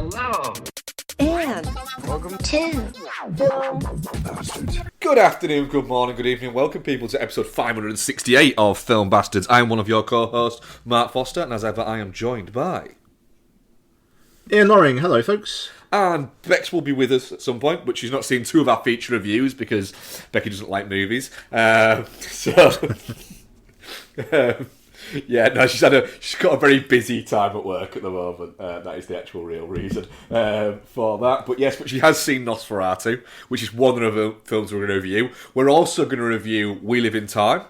Hello. And welcome to Film Bastards. Good afternoon, good morning, good evening. Welcome, people, to episode 568 of Film Bastards. I am one of your co-hosts, Mark Foster, and as ever, I am joined by... Ian Loring. Hello, folks. And Bex will be with us at some point, but she's not seen two of our feature reviews because Becky doesn't like movies. Yeah, no, she's got a very busy time at work at the moment. That is the actual real reason for that. But yes, but she has seen Nosferatu, which is one of the films we're going to review. We're also going to review We Live in Time,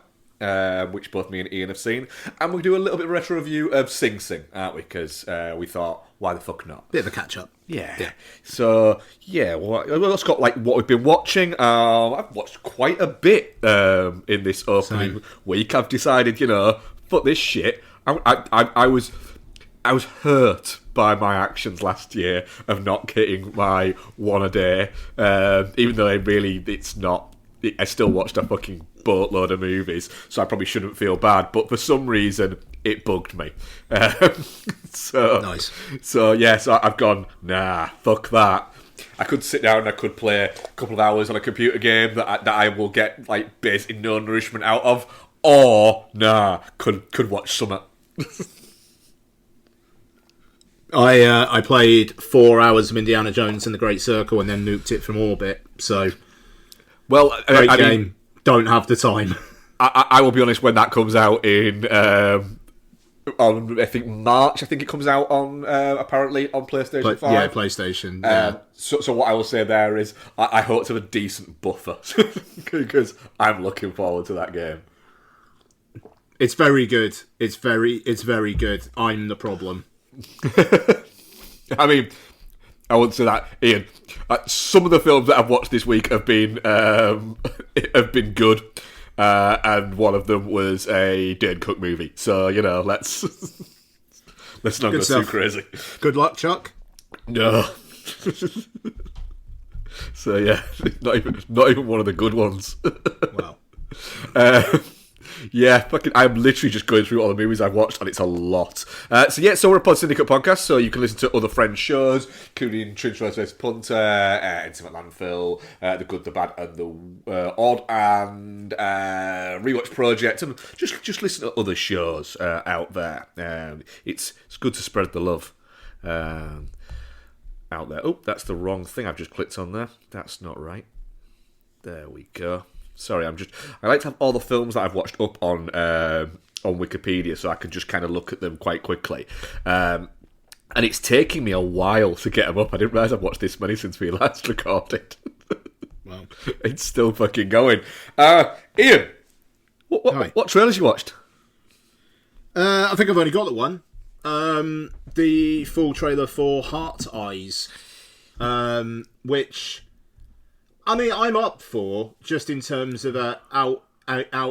which both me and Ian have seen, and we'll do a little bit of a retro review of Sing Sing, aren't we? Because we thought, why the fuck not? Bit of a catch up. Yeah. So yeah, well, let's got like what we've been watching. I've watched quite a bit in this opening week. I've decided, fuck this shit. I was hurt by my actions last year of not getting my one a day, even though it's not. I still watched a fucking boatload of movies, so I probably shouldn't feel bad. But for some reason, it bugged me. Nice. So I've gone, nah, fuck that. I could sit down and I could play a couple of hours on a computer game that I will get like basically no nourishment out of, or could watch something. I played 4 hours of Indiana Jones and the Great Circle and then nuked it from orbit. So, great game. Don't have the time. I will be honest. When that comes out in on I think March, I think it comes out on apparently on PlayStation 5. Yeah, PlayStation. Yeah. So what I will say there is I hope to have a decent buffer because I'm looking forward to that game. It's very good. It's very good. I'm the problem. I mean, I wouldn't say that, Ian. Some of the films that I've watched this week have been good, and one of them was a Dane Cook movie. So let's not go too crazy. Good luck, Chuck. No. So yeah, not even one of the good ones. Wow. Yeah, I'm literally just going through all the movies I've watched, and it's a lot. So we're a Pod Syndicate podcast, so you can listen to other friends' shows, including Trinchroids vs. Punter, Intimate Landfill, The Good, The Bad, and The Odd, and Rewatch Project, and just listen to other shows out there. It's good to spread the love out there. Oh, that's the wrong thing I've just clicked on there. That's not right. There we go. Sorry, I like to have all the films that I've watched up on Wikipedia so I can just kind of look at them quite quickly. And it's taking me a while to get them up. I didn't realise I've watched this many since we last recorded. Wow. It's still fucking going. Ian, what trailers you watched? I think I've only got the one. The full trailer for Heart Eyes, which... I mean, I'm up for, just in terms of out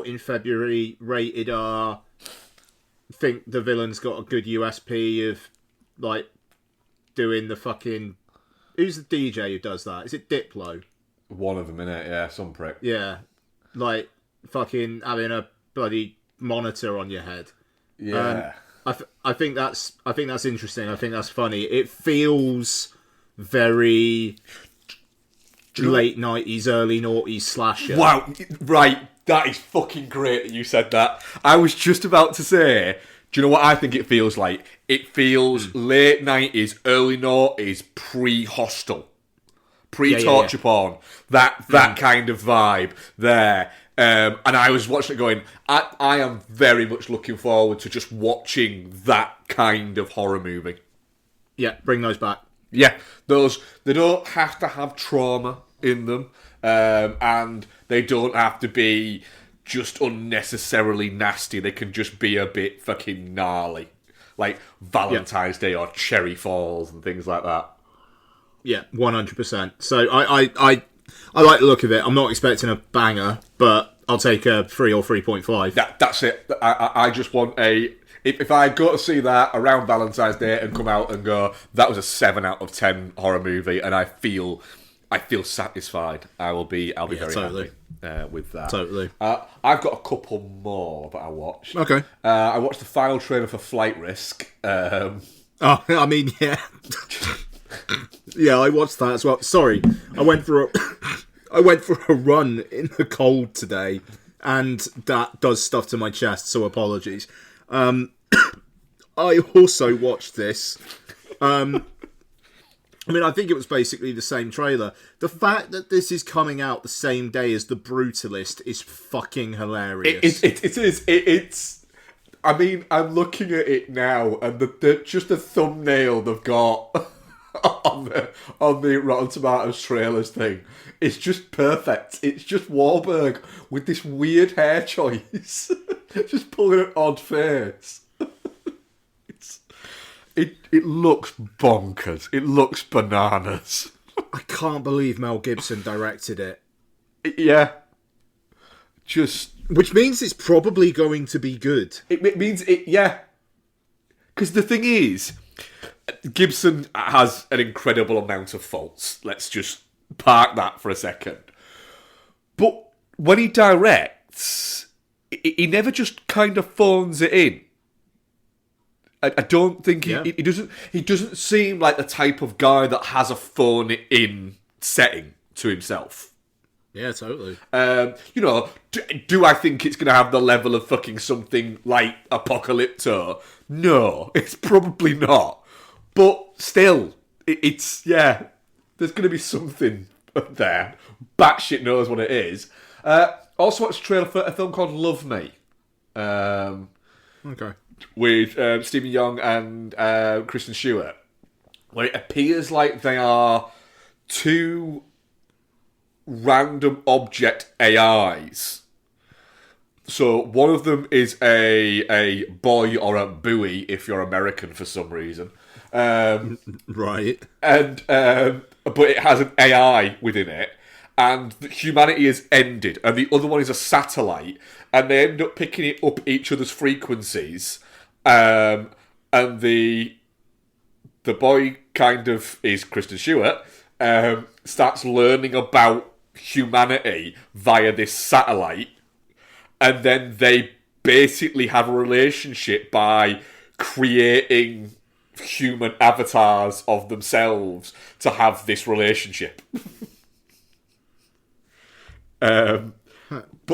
in February, rated R. Think the villain's got a good USP of, like, doing the fucking... Who's the DJ who does that? Is it Diplo? One of them, innit? Yeah, some prick. Yeah. Like, fucking having a bloody monitor on your head. Yeah. I think that's interesting. I think that's funny. It feels very... late 90s, early noughties slasher. Wow, right. That is fucking great that you said that. I was just about to say, do you know what I think it feels like? It feels late 90s, early noughties, pre-Hostel. Pre-torture porn. That kind of vibe there. And I was watching it going, I am very much looking forward to just watching that kind of horror movie. Yeah, bring those back. Yeah, they don't have to have trauma in them, and they don't have to be just unnecessarily nasty. They can just be a bit fucking gnarly, like Valentine's Day or Cherry Falls and things like that. Yeah, 100%. So I like the look of it. I'm not expecting a banger, but I'll take a 3 or 3.5. That's it. I just want a... If I go to see that around Valentine's Day and come out and go, that was a 7 out of 10 horror movie, and I feel satisfied, I'll be very happy with that. Totally. I've got a couple more that I watched. Okay. I watched the final trailer for Flight Risk. I mean, yeah. Yeah, I watched that as well. Sorry, I went for a run in the cold today, and that does stuff to my chest. So apologies. I also watched this. I mean, I think it was basically the same trailer. The fact that this is coming out the same day as The Brutalist is fucking hilarious. It is. It's. I mean, I'm looking at it now, and just the thumbnail they've got on the Rotten Tomatoes trailers thing. It's just perfect. It's just Wahlberg with this weird hair choice, just pulling an odd face. It looks bonkers. It looks bananas. I can't believe Mel Gibson directed it. Yeah. Just... Which means it's probably going to be good. It means it, yeah. Because the thing is, Gibson has an incredible amount of faults. Let's just park that for a second. But when he directs, he never just kind of phones it in. I don't think he doesn't seem like the type of guy that has a phone in setting to himself. Yeah, totally. Do I think it's going to have the level of fucking something like Apocalypto? No, it's probably not. But still, it's there's going to be something there. Batshit knows what it is. Also, watched a trailer for a film called Love Me. Okay. With Stephen Young and Kristen Stewart, where it appears like they are two random object AIs. So one of them is a boy or a buoy if you're American for some reason. Right. And but it has an AI within it. And humanity is ended, and the other one is a satellite, and they end up picking it up each other's frequencies. And the boy kind of is Kristen Stewart, starts learning about humanity via this satellite, and then they basically have a relationship by creating human avatars of themselves to have this relationship. But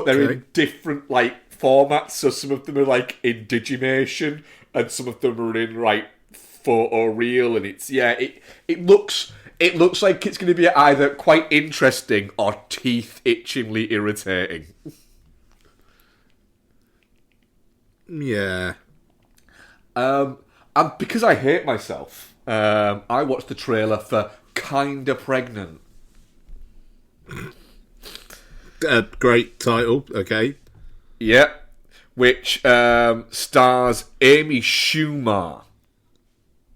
they're in different formats, so some of them are in Digimation and some of them are in photoreal, and it looks like it's going to be either quite interesting or teeth itchingly irritating. Yeah. And because I hate myself, I watched the trailer for Kinda Pregnant. Great title, okay. Yeah, which stars Amy Schumer.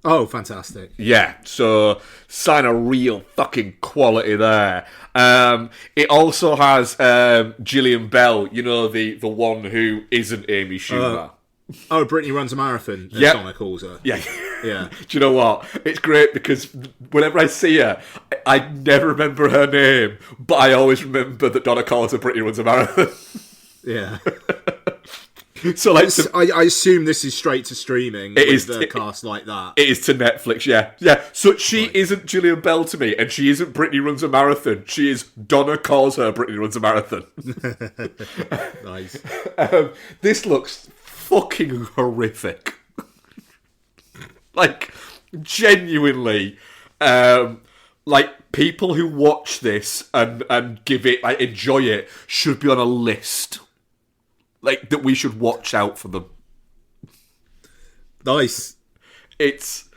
Oh, fantastic. Yeah, so sign a real fucking quality there. It also has Gillian Bell, the one who isn't Amy Schumer. Brittany Runs a Marathon, as Donna calls her. Yeah. Yeah. Do you know what? It's great because whenever I see her, I never remember her name, but I always remember that Donna calls her Brittany Runs a Marathon. Yeah. So I assume this is straight to streaming. It is the cast like that. It is to Netflix, yeah. So she isn't Gillian Bell to me, and she isn't Brittany Runs a Marathon. She is Donna calls her Brittany Runs a Marathon. Nice. This looks fucking horrific. Genuinely, people who watch this and give it, enjoy it, should be on a list. That we should watch out for them. Nice. It's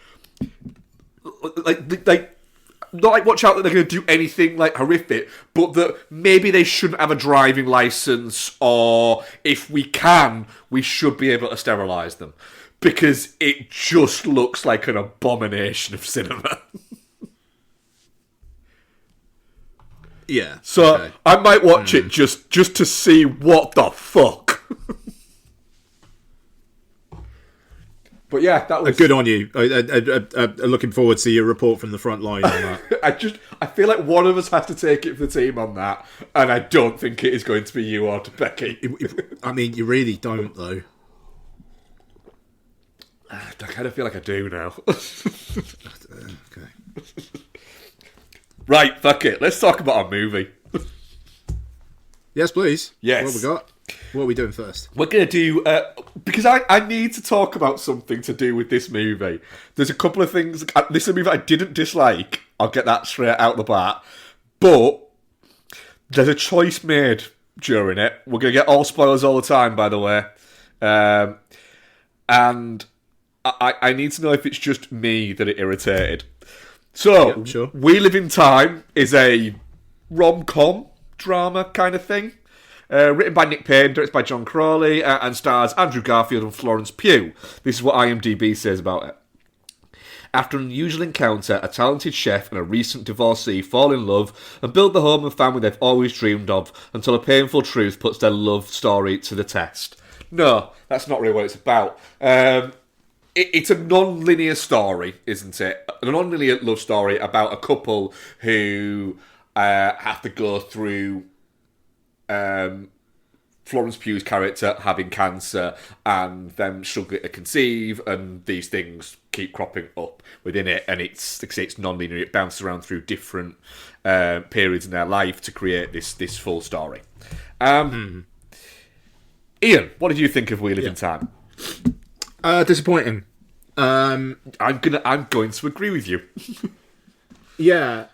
not watch out that they're going to do anything horrific, but that maybe they shouldn't have a driving license, or if we can, we should be able to sterilise them. Because it just looks like an abomination of cinema. Yeah. So okay. I might watch it just to see what the fuck. But yeah, that was good on you. Looking forward to your report from the front line on that. I feel like one of us has to take it for the team on that, and I don't think it is going to be you or Becky. I mean, you really don't, though. I kind of feel like I do now. Okay. Right, fuck it. Let's talk about our movie. Yes, please. Yes. What have we got? What are we doing first? We're going to do... because I need to talk about something to do with this movie. There's a couple of things... This is a movie I didn't dislike. I'll get that straight out the bat. But there's a choice made during it. We're going to get all spoilers all the time, by the way. And I need to know if it's just me that it irritated. So, Yeah, sure. We Live in Time is a rom-com drama kind of thing. Written by Nick Payne, directed by John Crawley, and stars Andrew Garfield and Florence Pugh. This is what IMDb says about it. After an unusual encounter, a talented chef and a recent divorcee fall in love and build the home and family they've always dreamed of until a painful truth puts their love story to the test. No, that's not really what it's about. It's a non-linear story, isn't it? A non-linear love story about a couple who have to go through Florence Pugh's character having cancer and them struggling to conceive, and these things keep cropping up within it, and it's non-linear. It bounces around through different periods in their life to create this full story. Ian, what did you think of We Live in Time? Disappointing. I'm going to agree with you. Yeah,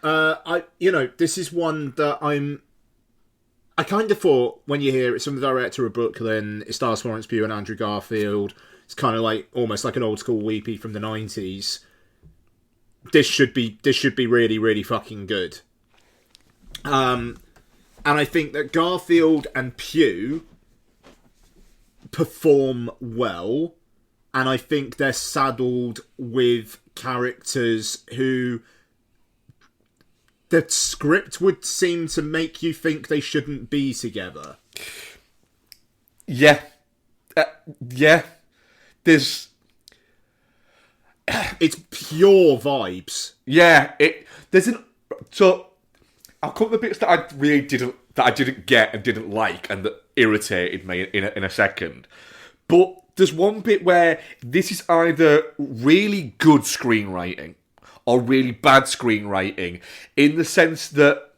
this is one that I kind of thought when you hear it's from the director of Brooklyn, it stars Florence Pugh and Andrew Garfield. It's kind of like almost like an old school weepy from the 90s. This should be really, really fucking good. And I think that Garfield and Pugh perform well, and I think they're saddled with characters who the script would seem to make you think they shouldn't be together. Yeah. Yeah. It's pure vibes. Yeah. So I'll come to the bits that I really didn't get and didn't like and that irritated me in a second. But there's one bit where this is either really good screenwriting or really bad screenwriting, in the sense that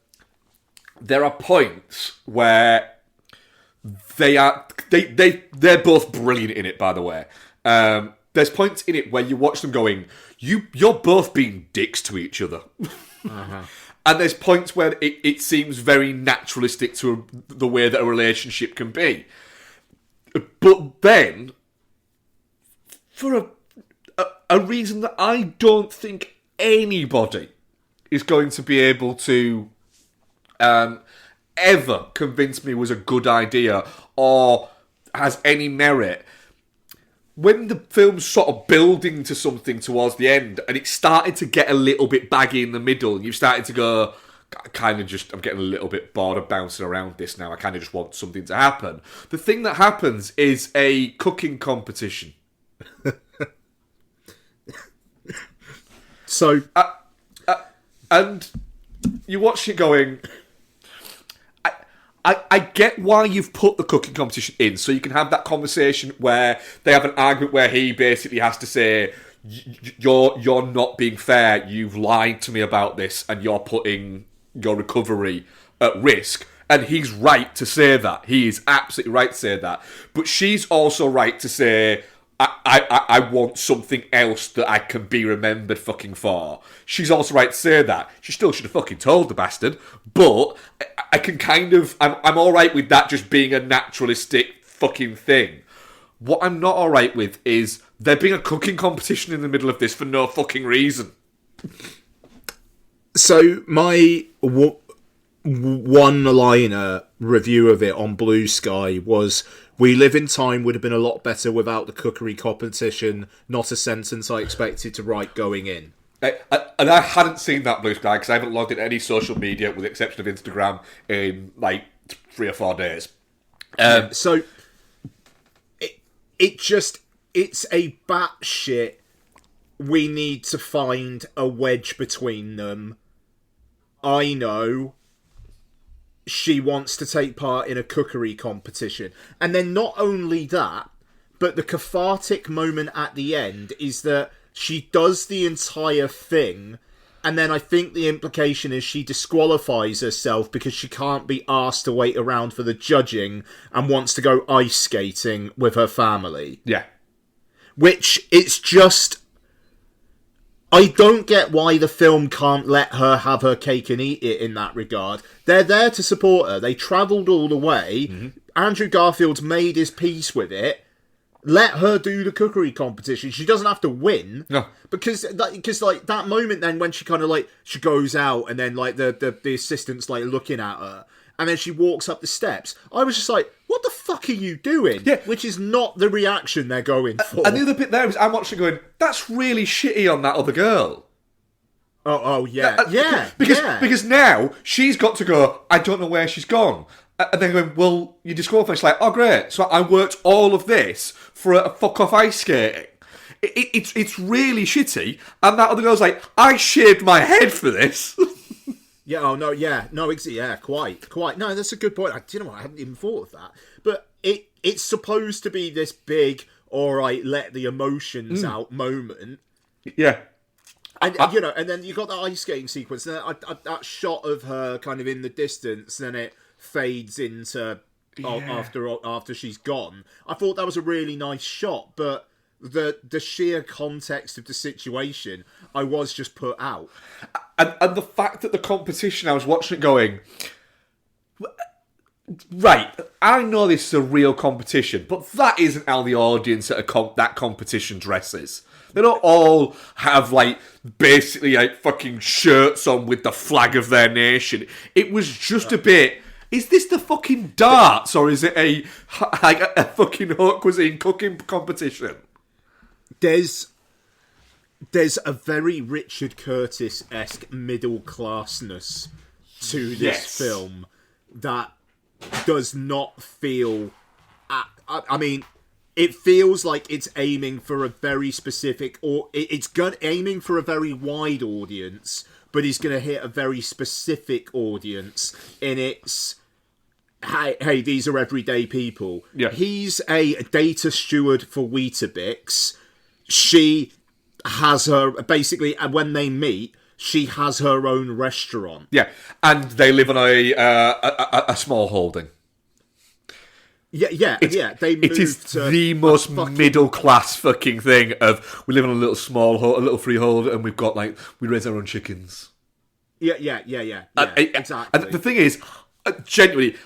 there are points where they're both brilliant in it, by the way. There's points in it where you watch them going, you're both being dicks to each other. Uh-huh. And there's points where it seems very naturalistic to the way that a relationship can be. But then, for a reason that I don't think anybody is going to be able to ever convince me was a good idea or has any merit, when the film's sort of building to something towards the end and it started to get a little bit baggy in the middle and you've started to go, I'm getting a little bit bored of bouncing around this now, I kind of just want something to happen. The thing that happens is a cooking competition. So, and you watch it going, I get why you've put the cooking competition in, so you can have that conversation where they have an argument where he basically has to say, you're not being fair, you've lied to me about this, and you're putting your recovery at risk. And he's right to say that. He is absolutely right to say that. But she's also right to say, I want something else that I can be remembered fucking for. She's also right to say that. She still should have fucking told the bastard. But I can kind of... I'm alright with that just being a naturalistic fucking thing. What I'm not alright with is there being a cooking competition in the middle of this for no fucking reason. So my one-liner review of it on Blue Sky was, We Live in Time would have been a lot better without the cookery competition, not a sentence I expected to write going in. And I hadn't seen that Blue Sky because I haven't logged in any social media with the exception of Instagram in like 3 or 4 days. So it's a batshit. We need to find a wedge between them. I know she wants to take part in a cookery competition. And then not only that, but the cathartic moment at the end is that she does the entire thing And then I think the implication is she disqualifies herself because she can't be asked to wait around for the judging and wants to go ice skating with her family. Yeah. Which, it's just... I don't get why the film can't let her have her cake and eat it in that regard. They're there to support her. They travelled all the way. Mm-hmm. Andrew Garfield's made his peace with it. Let her do the cookery competition. She doesn't have to win. No. Because that moment then when she kind of like, she goes out and then like the assistant's like looking at her and then she walks up the steps. I was just like, what the fuck are you doing? Yeah. Which is not the reaction they're going for. And the other bit there is I'm watching going, that's really shitty on that other girl. Oh yeah. Because now she's got to go, I don't know where she's gone. And then going, well, you disqualified. She's like, oh, great. So I worked all of this for a fuck-off ice skating. It's really shitty. And that other girl's like, I shaved my head for this. Yeah, oh, no, yeah. No, yeah, quite. No, that's a good point. Do you know what? I hadn't even thought of that. But it's supposed to be this big, all right, let the emotions out moment. Yeah. And, and then you got that ice skating sequence. And that shot of her kind of in the distance, then it fades into after she's gone. I thought that was a really nice shot, but the sheer context of the situation, I was just put out. And the fact that the competition, I was watching it going, right, I know this is a real competition, but that isn't how the audience at that competition dresses. They don't all have, like, basically, like, fucking shirts on with the flag of their nation. It was just a bit... Is this the fucking darts, or is it a fucking haute cuisine cooking competition? There's a very Richard Curtis-esque middle-classness to this film that does not feel... I mean, it feels like it's aiming for a very specific... or it's aiming for a very wide audience, but it's going to hit a very specific audience in its... Hey, these are everyday people. Yeah. He's a data steward for Weetabix. She has her... Basically, when they meet, she has her own restaurant. Yeah, and they live on a small holding. Yeah. They moved it is the most middle-class fucking thing of, we live on a little small, a little freehold, and we've got, like, we raise our own chickens. Yeah, exactly. And the thing is, genuinely...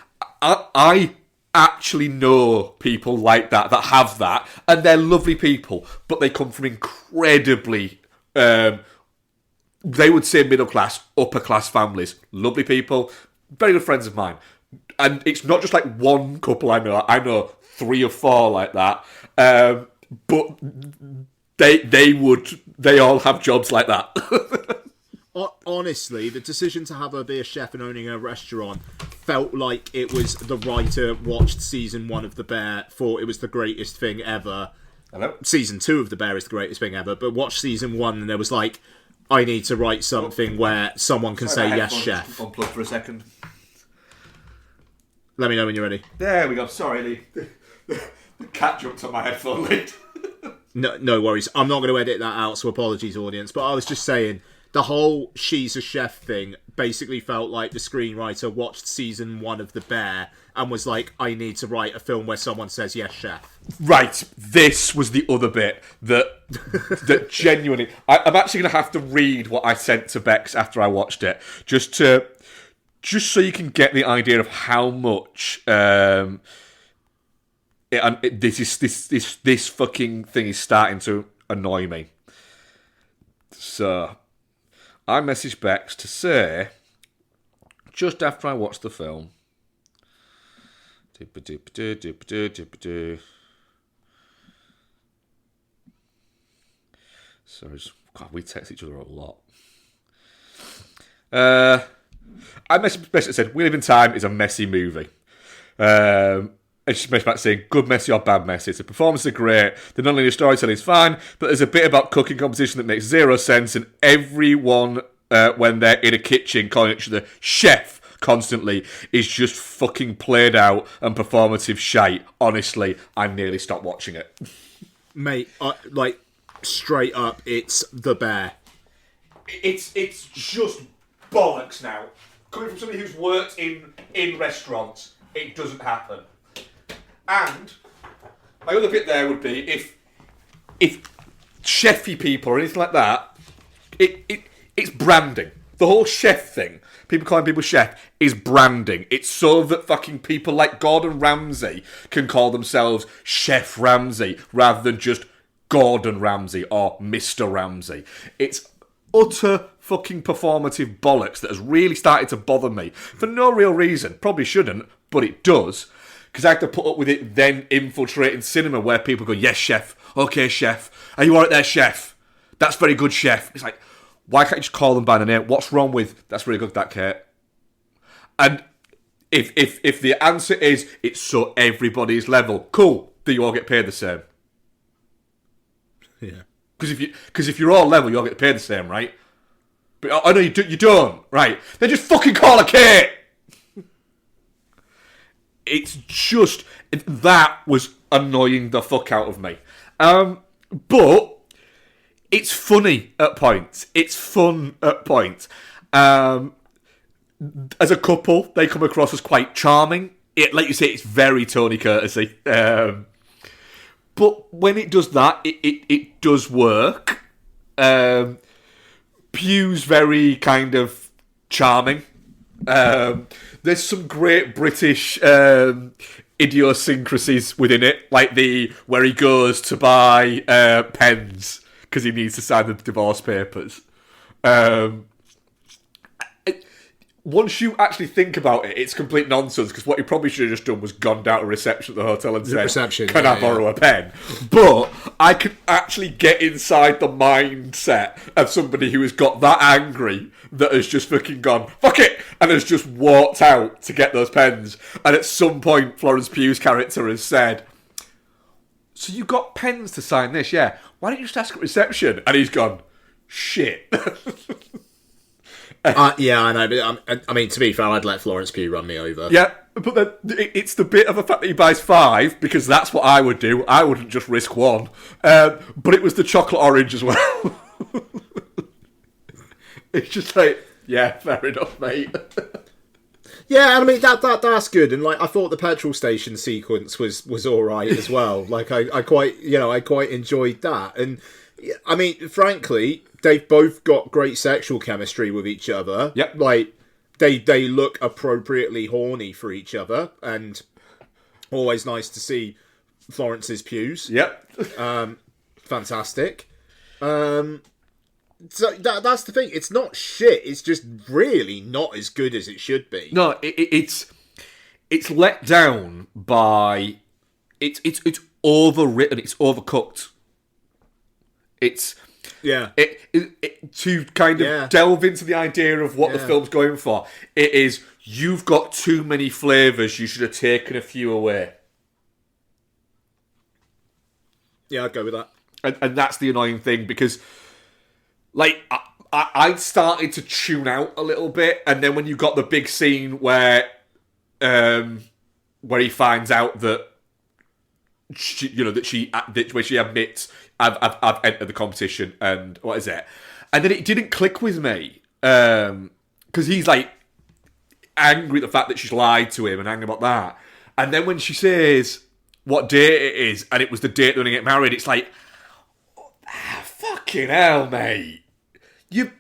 I actually know people like that have that, and they're lovely people, but they come from incredibly, they would say middle class, upper class families. Lovely people, very good friends of mine, and it's not just like one couple I know. I know 3 or 4 like that, but they all have jobs like that. Honestly, the decision to have her be a chef and owning a restaurant felt like it was the writer watched season 1 of The Bear, thought it was the greatest thing ever. Hello? Season 2 of The Bear is the greatest thing ever, but watched season 1 and there was like, I need to write something where someone can say yes, chef. Unplug for a second. Let me know when you're ready. There we go. Sorry, the cat jumped on my headphone lid. No worries. I'm not going to edit that out, so apologies, audience. But I was just saying, the whole she's a chef thing basically felt like the screenwriter watched season 1 of The Bear and was like, I need to write a film where someone says, yes, chef. Right, this was the other bit that genuinely... I'm actually going to have to read what I sent to Bex after I watched it, just so you can get the idea of how much... this fucking thing is starting to annoy me. So... I messaged Bex to say, just after I watched the film, sorry, God, we text each other a lot. I messaged Bex and said, We Live in Time is a messy movie. And she messaged back saying, good messy or bad messy. The performances are great. The non-linear storytelling is fine, but there's a bit about cooking competition that makes zero sense, and everyone, when they're in a kitchen calling each other chef constantly, is just fucking played out and performative shite. Honestly, I nearly stopped watching it. Mate, like, straight up, it's The Bear. it's just bollocks now. Coming from somebody who's worked in restaurants, it doesn't happen. And my other bit there would be if chefy people or anything like that, it's branding. The whole chef thing, people calling people chef, is branding. It's so that fucking people like Gordon Ramsay can call themselves Chef Ramsay rather than just Gordon Ramsay or Mr. Ramsay. It's utter fucking performative bollocks that has really started to bother me for no real reason. Probably shouldn't, but it does. Because I have to put up with it then infiltrating cinema where people go, yes, chef. Okay, chef. Are you alright there, chef? That's very good, chef. It's like, why can't you just call them by the name? What's wrong with, that's really good, that, Kate? And if the answer is, it's so everybody's level, cool, then you all get paid the same. Yeah. Because if you're all level, you all get paid the same, right? But I know you don't, right? Then just fucking call a Kate! It's just, that was annoying the fuck out of me. But it's funny at points. It's fun at points. As a couple, they come across as quite charming. Like you say, it's very Tony Courtesy. But when it does that, it does work. Pugh's very kind of charming. There's some great British idiosyncrasies within it, like where he goes to buy pens because he needs to sign the divorce papers. Once you actually think about it, it's complete nonsense, because what he probably should have just done was gone down to reception at the hotel and said, can I borrow a pen? But I can actually get inside the mindset of somebody who has got that angry that has just fucking gone, fuck it, and has just walked out to get those pens. And at some point, Florence Pugh's character has said, so you got pens to sign this, yeah? Why don't you just ask at reception? And he's gone, shit. Yeah, I know, but I mean, to be fair, I'd let Florence Pugh run me over. Yeah, but then it's the bit of the fact that he buys 5, because that's what I would do. I wouldn't just risk 1. But it was the chocolate orange as well. It's just like, yeah, fair enough, mate. Yeah, and I mean that's good, and like I thought the petrol station sequence was all right as well. Like I quite enjoyed that, and I mean, frankly, they've both got great sexual chemistry with each other. Yep. Like they look appropriately horny for each other, and always nice to see Florence's Pughs. Yep. Fantastic. So that's the thing. It's not shit. It's just really not as good as it should be. No, it's let down by it's overwritten. It's overcooked. It's to kind of delve into the idea of what the film's going for. It is, you've got too many flavours. You should have taken a few away. Yeah, I'd go with that. And that's the annoying thing, because like I started to tune out a little bit, and then when you got the big scene where he finds out that where she admits I've entered the competition, and what is it? And then it didn't click with me, because he's like angry at the fact that she's lied to him and angry about that. And then when she says what date it is, and it was the date they're going to get married, it's like, fucking hell, mate. You're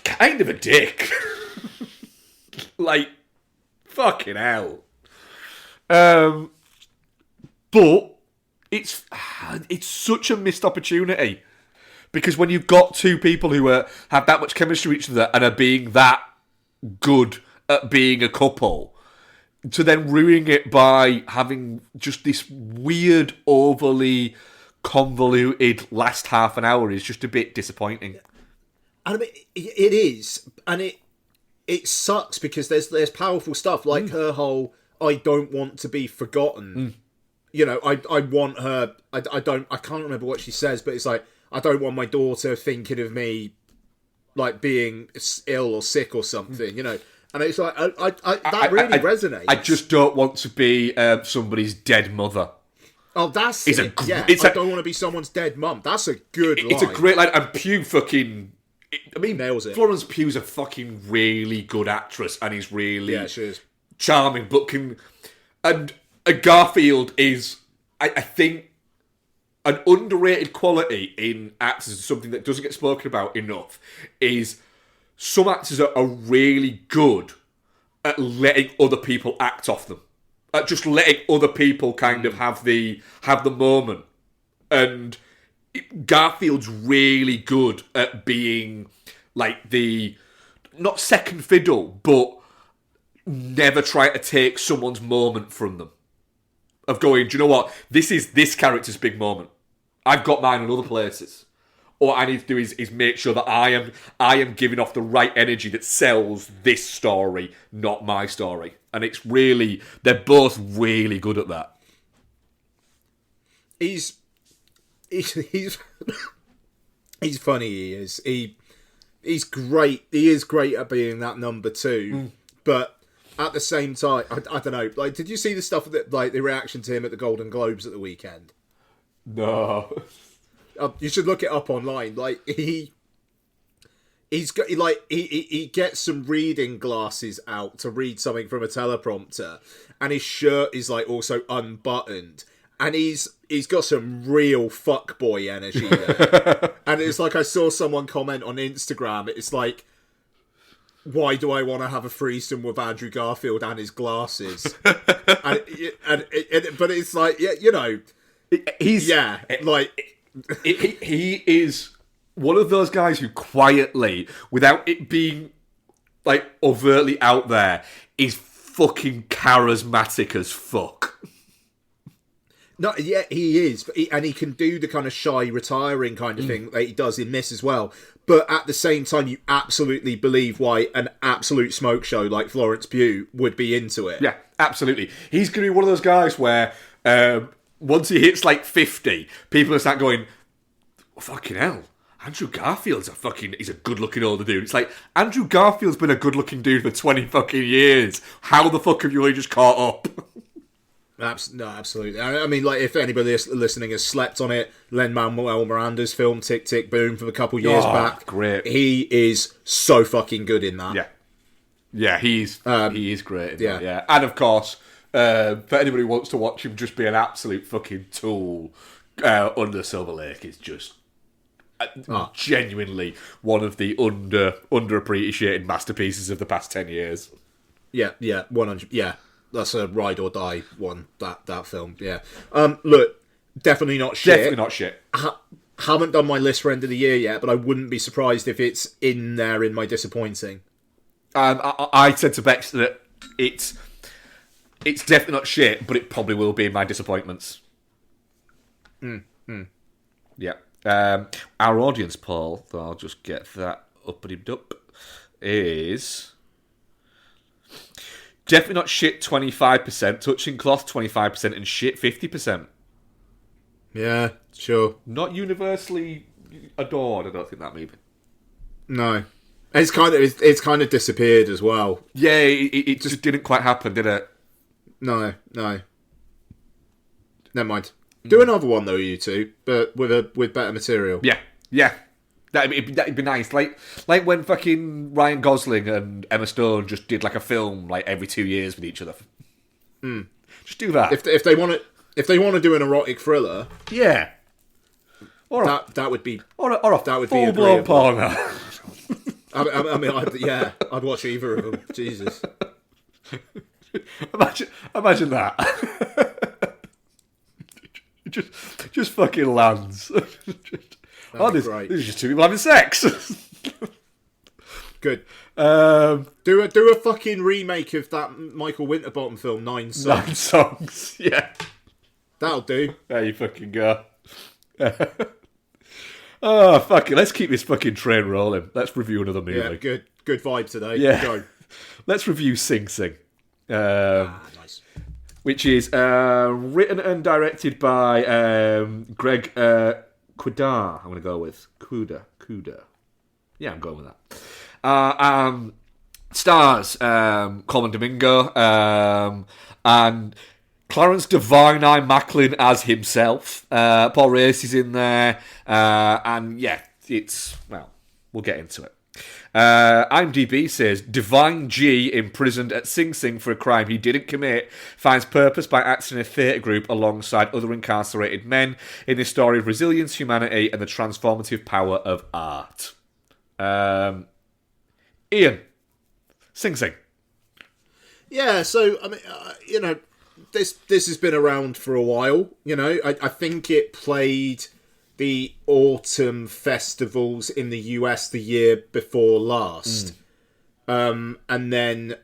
kind of a dick. Like, fucking hell. But it's such a missed opportunity, because when you've got two people who have that much chemistry with each other and are being that good at being a couple, to then ruin it by having just this weird, overly convoluted last half an hour is just a bit disappointing. And I mean, it is, and it sucks, because there's powerful stuff like her whole "I don't want to be forgotten." You know, I want her. I can't remember what she says, but it's like, I don't want my daughter thinking of me like being ill or sick or something. You know, and it's like that really resonates. I just don't want to be somebody's dead mother. Oh, that's it. I don't want to be someone's dead mum. That's a good line. It's a great line, and Pugh fucking I mean, nails it. Florence Pugh's a fucking really good actress, and is really she is charming. But Garfield is, I think, an underrated quality in actors, something that doesn't get spoken about enough, is some actors are really good at letting other people act off them. At just letting other people kind of have the moment. And Garfield's really good at being like the, not second fiddle, but never try to take someone's moment from them. Of going, do you know what? This is this character's big moment. I've got mine in other places. All I need to do is make sure that I am giving off the right energy that sells this story, not my story. And it's really, they're both really good at that. He's funny. He is. He's great. He is great at being that number two. But at the same time, I don't know. Like, did you see the stuff that, like, the reaction to him at the Golden Globes at the weekend? No. You should look it up online. Like, he gets some reading glasses out to read something from a teleprompter, and his shirt is like also unbuttoned, and he's got some real fuckboy energy there. And it's like, I saw someone comment on Instagram, it's like, why do I want to have a threesome with Andrew Garfield and his glasses? But it's like, yeah, you know, he is one of those guys who quietly, without it being like overtly out there, is fucking charismatic as fuck. No, yeah, he is, and he can do the kind of shy, retiring kind of thing that he does in this as well. But at the same time, you absolutely believe why an absolute smoke show like Florence Pugh would be into it. Yeah, absolutely. He's going to be one of those guys where once he hits like 50, people will start going, fucking hell, Andrew Garfield's he's a good-looking older dude. It's like, Andrew Garfield's been a good-looking dude for 20 fucking years. How the fuck have you only just caught up? No, absolutely. I mean, like, if anybody listening has slept on it, Lin-Manuel Miranda's film Tick, Tick, Boom from a couple years back. Great. He is so fucking good in that. Yeah. Yeah, he is great in that, yeah. And of course, for anybody who wants to watch him just be an absolute fucking tool, Under Silver Lake is just genuinely one of the underappreciated masterpieces of the past 10 years. Yeah, 100. Yeah, that's a ride or die one. That film. Yeah. Look, definitely not shit. Definitely not shit. Haven't done my list for end of the year yet, but I wouldn't be surprised if it's in there in my disappointing. I said to Bex that it's definitely not shit, but it probably will be in my disappointments. Yeah. Our audience poll, though, I'll just get that up, is definitely not shit 25%, touching cloth 25%, and shit 50%. Yeah, sure. Not universally adored, I don't think, that movie. No. It's kind of disappeared as well. Yeah, it just didn't quite happen, did it? No. Never mind. Do another one though, you two, but with better material. Yeah. That'd be nice. Like when fucking Ryan Gosling and Emma Stone just did like a film like every 2 years with each other. Just do that. If they want to do an erotic thriller, yeah. Or that would be that would be full-blown porno. I mean, I'd watch either of them. Jesus. Imagine that. just fucking lands. This is just two people having sex. Good. Do a fucking remake of that Michael Winterbottom film, 9 Songs. 9 Songs, yeah. That'll do. There you fucking go. Oh, fuck it. Let's keep this fucking train rolling. Let's review another movie. Yeah, good vibe today. Yeah. Go. Let's review Sing Sing. Nice. Which is written and directed by Greg Kudar. I'm going to go with Kuda. Yeah, I'm going with that. Stars Colin Domingo and Clarence Divine Macklin as himself. Paul Race is in there. And yeah, it's, well, We'll get into it. IMDb says, Divine G, imprisoned at Sing Sing for a crime he didn't commit, finds purpose by acting in a theatre group alongside other incarcerated men in this story of resilience, humanity, and the transformative power of art. Ian, Sing Sing. Yeah, so, I mean, this has been around for a while, I think it played the autumn festivals in the US the year before last. And then,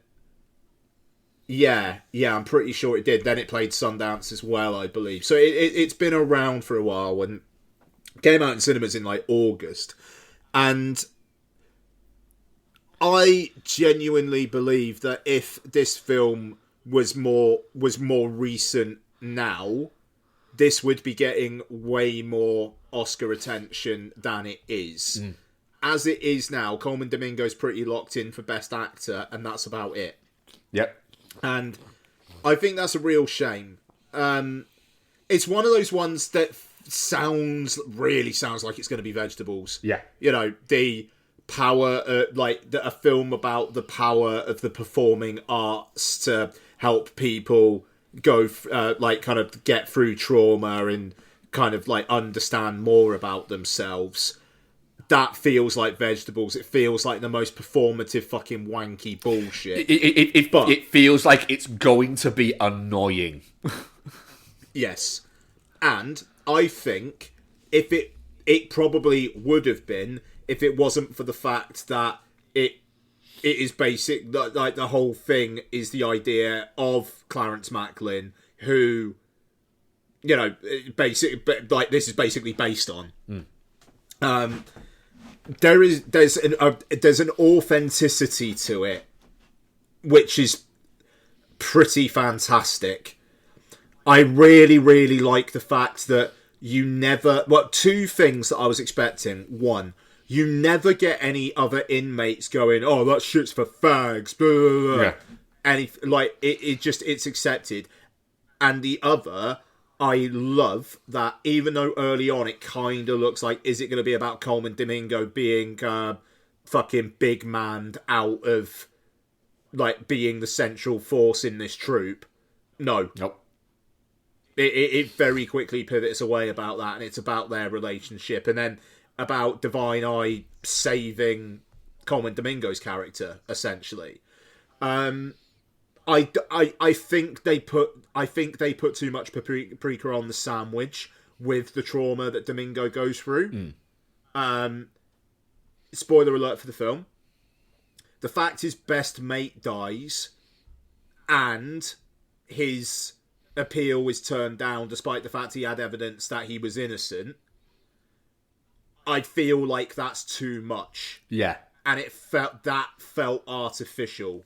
yeah, I'm pretty sure it did. Then it played Sundance as well, I believe. So it's been around for a while and came out in cinemas in like August. And I genuinely believe that if this film was more recent now, this would be getting way more Oscar attention than it is. As it is now, Coleman Domingo's pretty locked in for Best Actor, and that's about it. Yep. And I think that's a real shame. It's one of those ones that really sounds like it's going to be Vegetables. Yeah. The power, a film about the power of the performing arts to help people go, kind of get through trauma and kind of like understand more about themselves. That feels like Vegetables. It feels like the most performative fucking wanky bullshit. It feels like it's going to be annoying. Yes. And I think if it probably would have been if it wasn't for the fact that it is basic, like the whole thing is the idea of Clarence Macklin, who, this is basically based on. There's an authenticity to it, which is pretty fantastic. I really, really like the fact that two things that I was expecting. One, you never get any other inmates going, "Oh, that shit's for fags." Blah, blah, blah. Yeah. It's accepted. And the other, I love that even though early on it kind of looks like, is it going to be about Coleman Domingo being fucking big maned out of like being the central force in this troupe? No. Nope. It very quickly pivots away about that, and it's about their relationship, and then about Divine Eye saving Coleman Domingo's character, essentially. I think they put too much paprika on the sandwich with the trauma that Domingo goes through. Spoiler alert for the film. The fact his best mate dies and his appeal is turned down despite the fact he had evidence that he was innocent, I feel like that's too much. Yeah. And it felt artificial.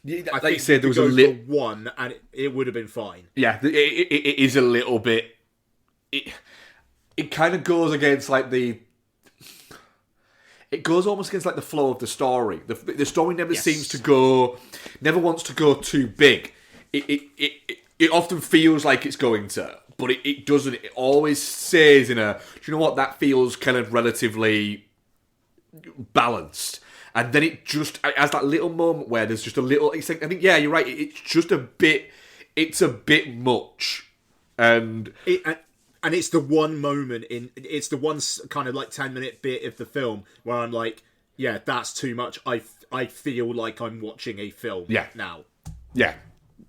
Like you said, there was a little one, and it would have been fine. Yeah, it is a little bit. It kind of goes against like it goes almost against like the flow of the story. The story never seems to go, never wants to go too big. It often feels like it's going to, but it doesn't. It always says do you know what, that feels kind of relatively balanced. And then it just has that little moment where there's just a little. I think, yeah, you're right. It's just a bit. It's a bit much, and it's the one moment it's the one kind of like 10-minute bit of the film where I'm like, yeah, that's too much. I feel like I'm watching a film. Yeah. Now. Yeah.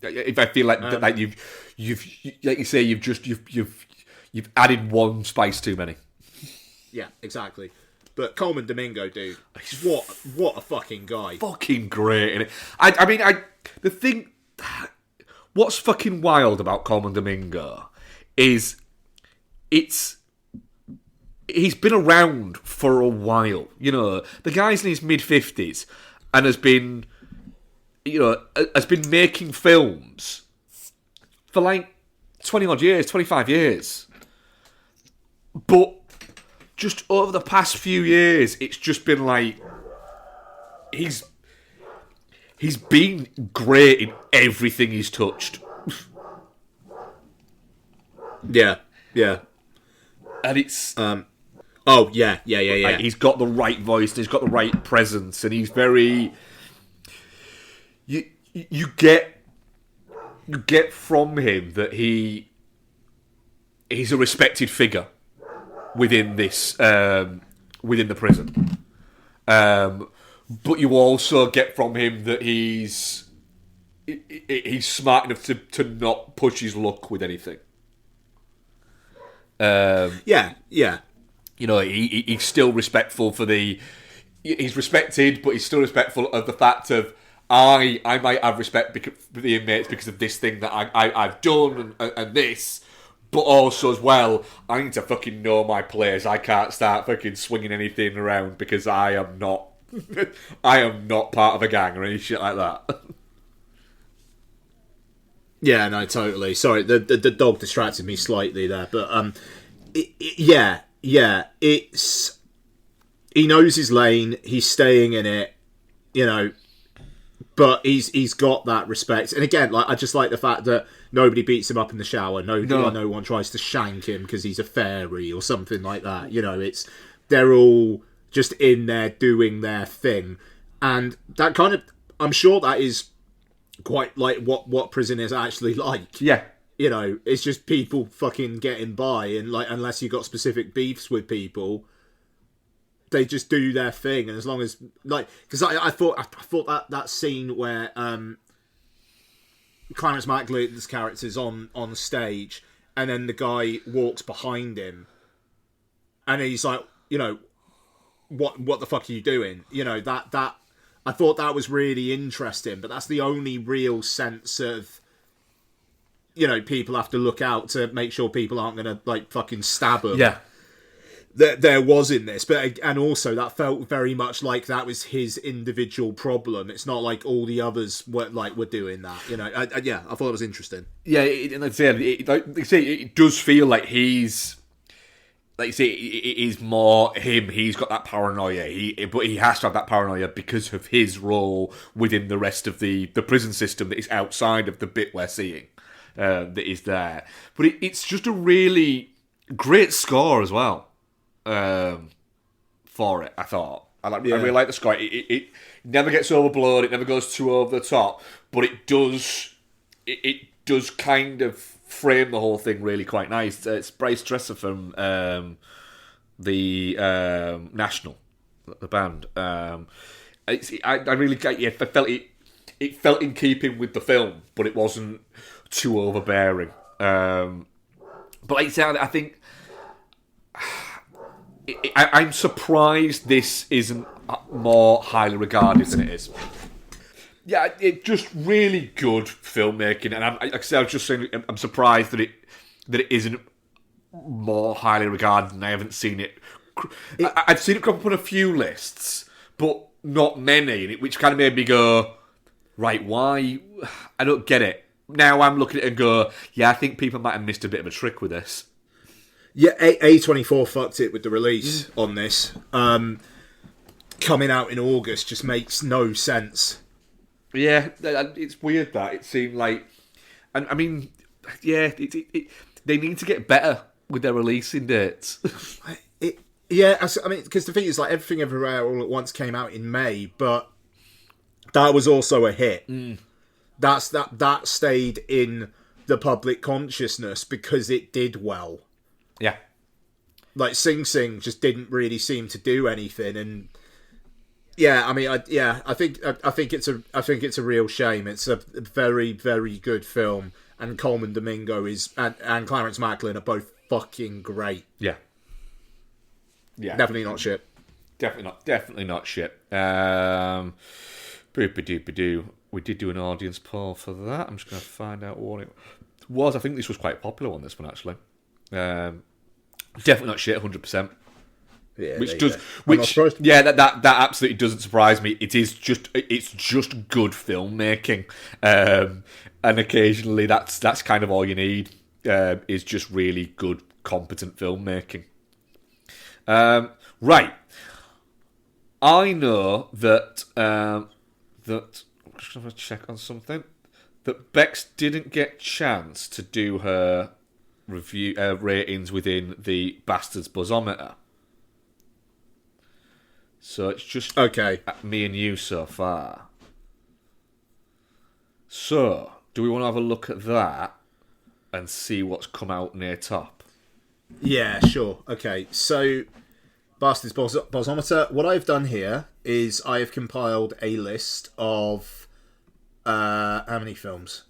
If I feel like that you've like you say you've added one spice too many. Yeah, exactly. But Coleman Domingo, dude, what a fucking guy. Fucking great, innit? I mean, the thing, what's fucking wild about Coleman Domingo is he's been around for a while. The guy's in his mid-50s and has been making films for like 20 odd years, 25 years. But just over the past few years, it's just been like he's been great in everything he's touched. Yeah. And it's Oh yeah. Like, he's got the right voice, and he's got the right presence, and he's very. You get from him that he's a respected figure within this within the prison. But you also get from him that he's smart enough to not push his luck with anything. Yeah. You know, he's still respectful for the. He's respected, but he's still respectful of the fact of I might have respect for the inmates because of this thing that I've done and this, but also as well, I need to fucking know my players. I can't start fucking swinging anything around because I am not part of a gang or any shit like that. Yeah, no, totally. Sorry, the dog distracted me slightly there, but it's he knows his lane. He's staying in it, you know, but he's got that respect. And again, like I just like the fact that nobody beats him up in the shower. No one tries to shank him because he's a fairy or something like that. You know, they're all just in there doing their thing, and that kind of I'm sure that is quite like what prison is actually like. Yeah. You know, it's just people fucking getting by, and like unless you got specific beefs with people, they just do their thing. And as long as like, because I thought that scene where Clarence Macklin's character's on stage, and then the guy walks behind him, and he's like, you know, what the fuck are you doing? You know, that I thought that was really interesting, but that's the only real sense of, you know, people have to look out to make sure people aren't going to, like, fucking stab them. Yeah. There was in this, and also that felt very much like that was his individual problem. It's not like all the others were doing that, you know. I thought it was interesting. Yeah, and I'd say it does feel like he's. Like you say, it is more him. He's got that paranoia. But he has to have that paranoia because of his role within the rest of the prison system that is outside of the bit we're seeing that is there. But it's just a really great score as well for it. I thought I really like the score. It never gets overblown. It never goes too over the top. But it does kind of frame the whole thing really quite nice. It's Bryce Dresser from the National, the band. I really, I felt it felt in keeping with the film, but it wasn't too overbearing. But like I said, I think I'm surprised this isn't more highly regarded than it is. Yeah, it's just really good filmmaking, and like I said, I was just saying, I'm surprised that it isn't more highly regarded, and I haven't seen it. I've seen it come up on a few lists, but not many, which kind of made me go, right, why? I don't get it. Now I'm looking at it and go, yeah, I think people might have missed a bit of a trick with this. Yeah, A24 fucked it with the release on this. Coming out in August just makes no sense. Yeah, it's weird that it seemed like, and I mean, yeah, they need to get better with their releasing dates. I mean, because the thing is, like, Everything Everywhere All at Once came out in May, but that was also a hit. That stayed in the public consciousness because it did well. Yeah, like Sing Sing just didn't really seem to do anything, and. Yeah, I mean, I think it's a real shame. It's a very, very good film, and Coleman Domingo and Clarence Macklin are both fucking great. Yeah, definitely not shit. Definitely not shit. Boop-a-doop-a-doo. We did do an audience poll for that. I'm just going to find out what it was. I think this was quite a popular one. This one actually. Definitely not shit. 100%. Yeah, that absolutely doesn't surprise me. It's just good filmmaking, and occasionally that's kind of all you need is just really good, competent filmmaking. Right, I know that I'm just going to check on something. That Bex didn't get chance to do her review ratings within the Basterds Buzzometer. So it's just Okay. me and you so far. So, do we want to have a look at that and see what's come out near top? Yeah, sure. Okay, so Basterds Buzzometer. What I've done here is I have compiled a list of how many films?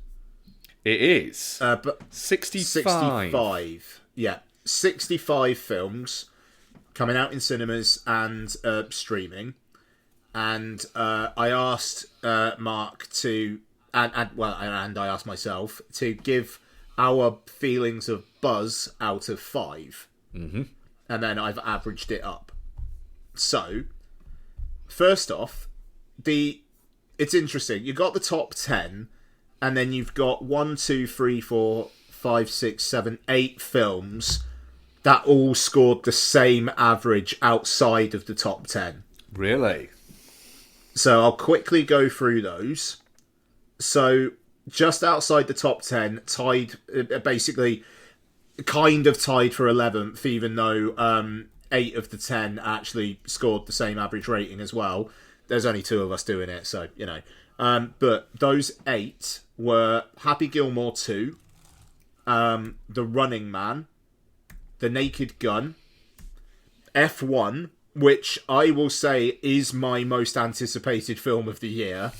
It is But 65. 65. Yeah, 65 films coming out in cinemas and streaming. And I asked Mark to, and I asked myself to give our feelings of Buzz out of 5. Mm-hmm. And then I've averaged it up. So, first off, it's interesting. You've got the top 10, and then you've got 1, 2, 3, 4, 5, 6, 7, 8 films that all scored the same average outside of the top 10. Really? So I'll quickly go through those. So just outside the top 10, tied, basically kind of tied for 11th, even though 8 of the 10 actually scored the same average rating as well. There's only 2 of us doing it, so, you know. But those 8 were Happy Gilmore 2, The Running Man, The Naked Gun, F1, which I will say is my most anticipated film of the year.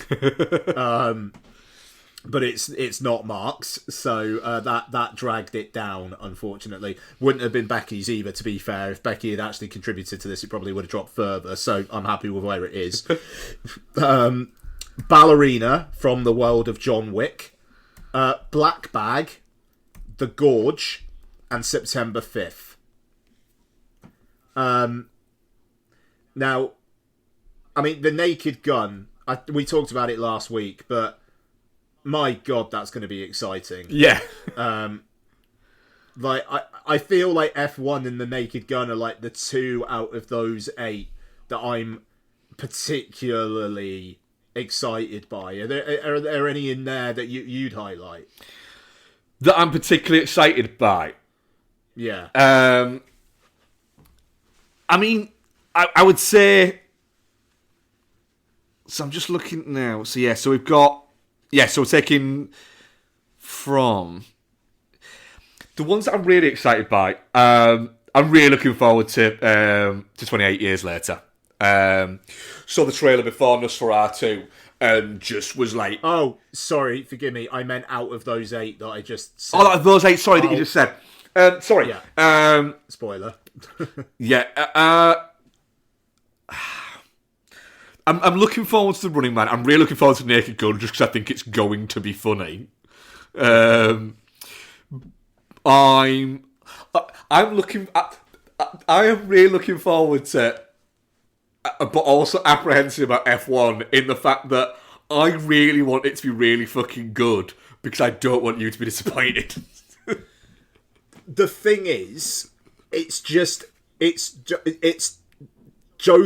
But it's not Mark's, so that dragged it down, unfortunately. Wouldn't have been Becky's either, to be fair. If Becky had actually contributed to this, it probably would have dropped further, so I'm happy with where it is. Ballerina from the world of John Wick, Black Bag, The Gorge, and September 5th. Now, I mean, The Naked Gun, we talked about it last week, but my God, that's going to be exciting. Yeah. Like, I feel like F1 and The Naked Gun are like the 2 out of those 8 that I'm particularly excited by. Are there any in there that you'd highlight? That I'm particularly excited by? Yeah. I mean, I would say... So I'm just looking now. So yeah, so we've got... Yeah, so we're taking from... The ones that I'm really excited by, I'm really looking forward to 28 Years Later. Saw the trailer before Nosferatu and just was like... Oh, sorry, forgive me. I meant out of those 8 that I just said. Oh, those 8, sorry, that you just said. Sorry. Yeah. Spoiler. Yeah. I'm looking forward to The Running Man. I'm really looking forward to Naked Gun just because I think it's going to be funny. I'm looking. I am really looking forward to, but also apprehensive about F1 in the fact that I really want it to be really fucking good because I don't want you to be disappointed. The thing is, it's Joe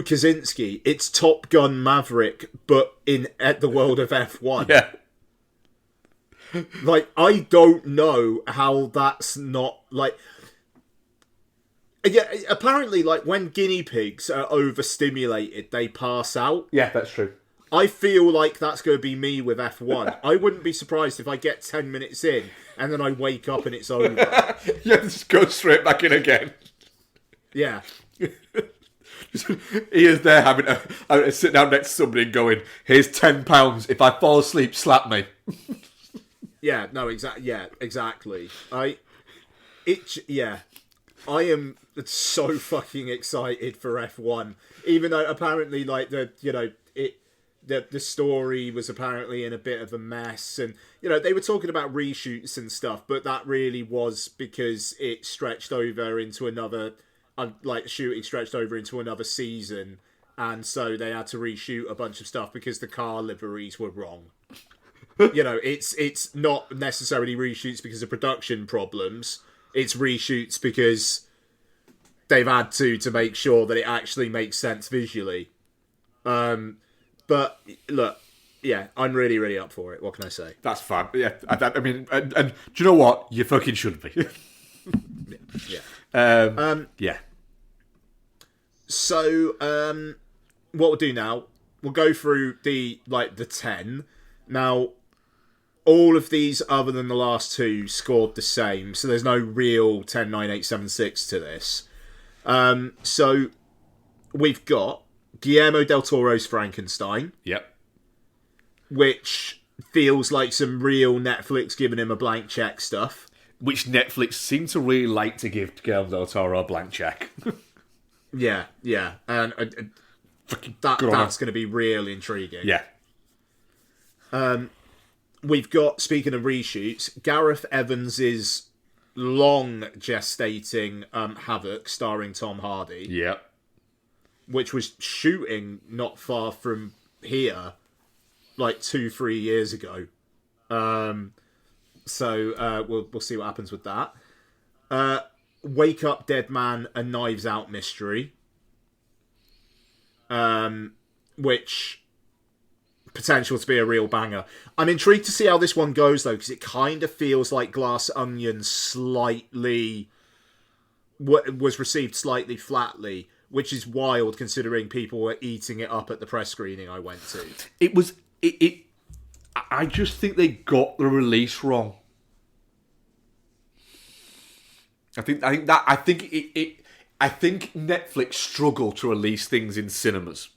Kosinski. It's Top Gun Maverick, but at the world of F1. Yeah. Like, I don't know how that's not, like... Yeah, apparently, like, when guinea pigs are overstimulated, they pass out. Yeah, that's true. I feel like that's going to be me with F1. I wouldn't be surprised if I get 10 minutes in, and then I wake up and it's over. Yeah, just go straight back in again. Yeah. He is there having to sit down next to somebody and going, here's £10. If I fall asleep, slap me. Yeah, no, exactly. I am so fucking excited for F1. Even though apparently, like, the story was apparently in a bit of a mess, and they were talking about reshoots and stuff, but that really was because it stretched over into another, shooting stretched over into another season, and so they had to reshoot a bunch of stuff because the car liveries were wrong. It's not necessarily reshoots because of production problems. It's reshoots because they've had to make sure that it actually makes sense visually. But look, yeah, I'm really, really up for it. What can I say? That's fine. Yeah, I mean, and do you know what? You fucking should be. Yeah. Yeah. So, what we'll do now, we'll go through the 10. Now, all of these, other than the last two, scored the same, so there's no real 10, 9, 8, 7, 6 to this. So we've got Guillermo del Toro's Frankenstein. Yep. Which feels like some real Netflix giving him a blank check stuff. Which Netflix seem to really like to give Guillermo del Toro a blank check. Yeah. And that's going to be real intriguing. Yeah. We've got, speaking of reshoots, Gareth Evans' long gestating Havoc starring Tom Hardy. Yep. Which was shooting not far from here, like 2-3 years ago. So we'll see what happens with that. Wake Up Dead Man, a Knives Out mystery. Which potential to be a real banger. I'm intrigued to see how this one goes though, because it kind of feels like Glass Onion slightly was received slightly flatly, which is wild considering people were eating it up at the press screening I went to. I just think they got the release wrong. I think Netflix struggle to release things in cinemas.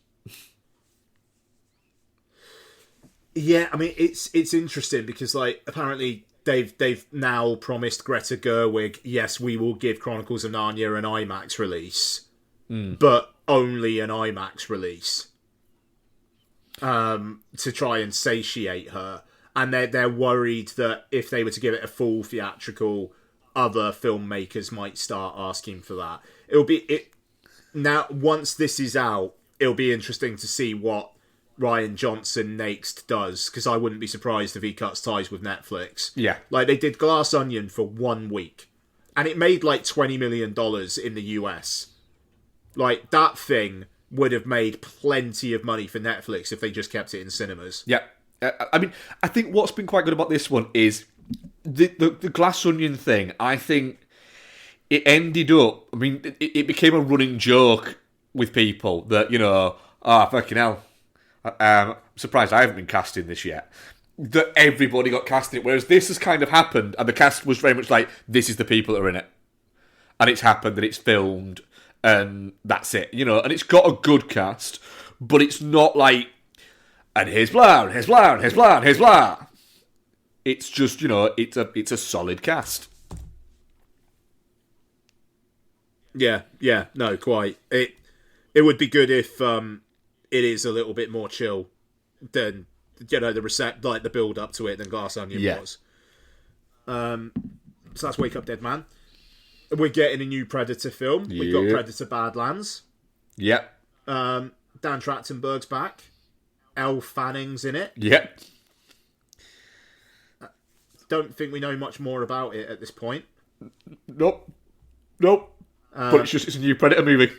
Yeah, I mean it's interesting because apparently they've now promised Greta Gerwig, yes, we will give Chronicles of Narnia an IMAX release, but only an IMAX release. To try and satiate her, and they're worried that if they were to give it a full theatrical, other filmmakers might start asking for that. Now once this is out, it'll be interesting to see what Ryan Johnson next does, because I wouldn't be surprised if he cuts ties with Netflix. Yeah, they did Glass Onion for 1 week, and it made $20 million in the US. That thing would have made plenty of money for Netflix if they just kept it in cinemas. Yeah. I mean, I think what's been quite good about this one is the Glass Onion thing. I think it ended up... I mean, it became a running joke with people that, fucking hell, I'm surprised I haven't been cast in this yet. That everybody got cast in it, whereas this has kind of happened, and the cast was very much like, this is the people that are in it. And it's happened, and it's filmed, and that's it, and it's got a good cast, but it's not like, and here's blah, and here's blah, and here's blah, and here's blah. It's just, it's a solid cast. Yeah, no, quite. It would be good if it is a little bit more chill than, the build up to it than Glass Onion was. So that's Wake Up Dead Man. We're getting a new Predator film. We've got Predator Badlands. Yep. Dan Trachtenberg's back. Elle Fanning's in it. Yep. Don't think we know much more about it at this point. Nope. But it's a new Predator movie.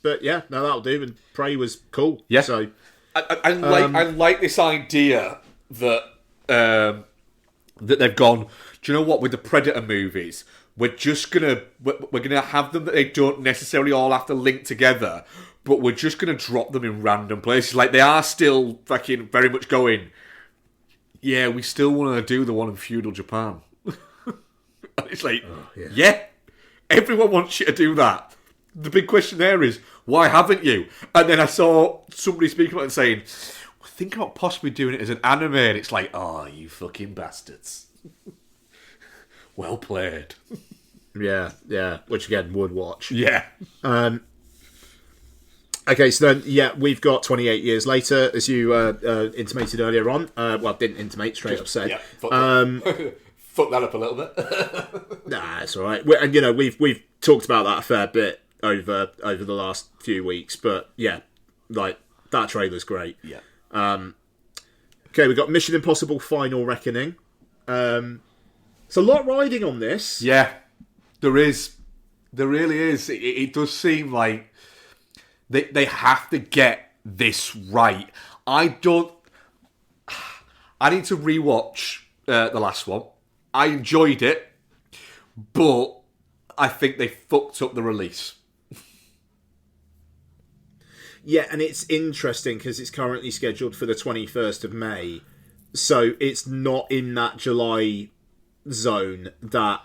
But yeah, no, that'll do. And Prey was cool. Yeah. So I like this idea that that they've gone. Do you know what? With the Predator movies, we're gonna have them that they don't necessarily all have to link together, but we're just gonna drop them in random places. They are still fucking very much going. Yeah, we still want to do the one in feudal Japan. And it's yeah, everyone wants you to do that. The big question there is, why haven't you? And then I saw somebody speaking about it and saying, we're thinking about possibly doing it as an anime. And it's oh, you fucking bastards. Well played. Yeah. Which again, would watch. Yeah. Okay, so then, we've got 28 years later, as you intimated earlier on. Didn't intimate, straight up said. Yeah, fuck that up a little bit. Nah, it's all right. And we've talked about that a fair bit over the last few weeks, but yeah, that trailer's great. Yeah. Okay, we've got Mission Impossible: Final Reckoning. It's a lot riding on this. Yeah, there is. There really is. It does seem like they have to get this right. I need to rewatch the last one. I enjoyed it, but I think they fucked up the release. Yeah, and it's interesting because it's currently scheduled for the 21st of May. So it's not in that July zone that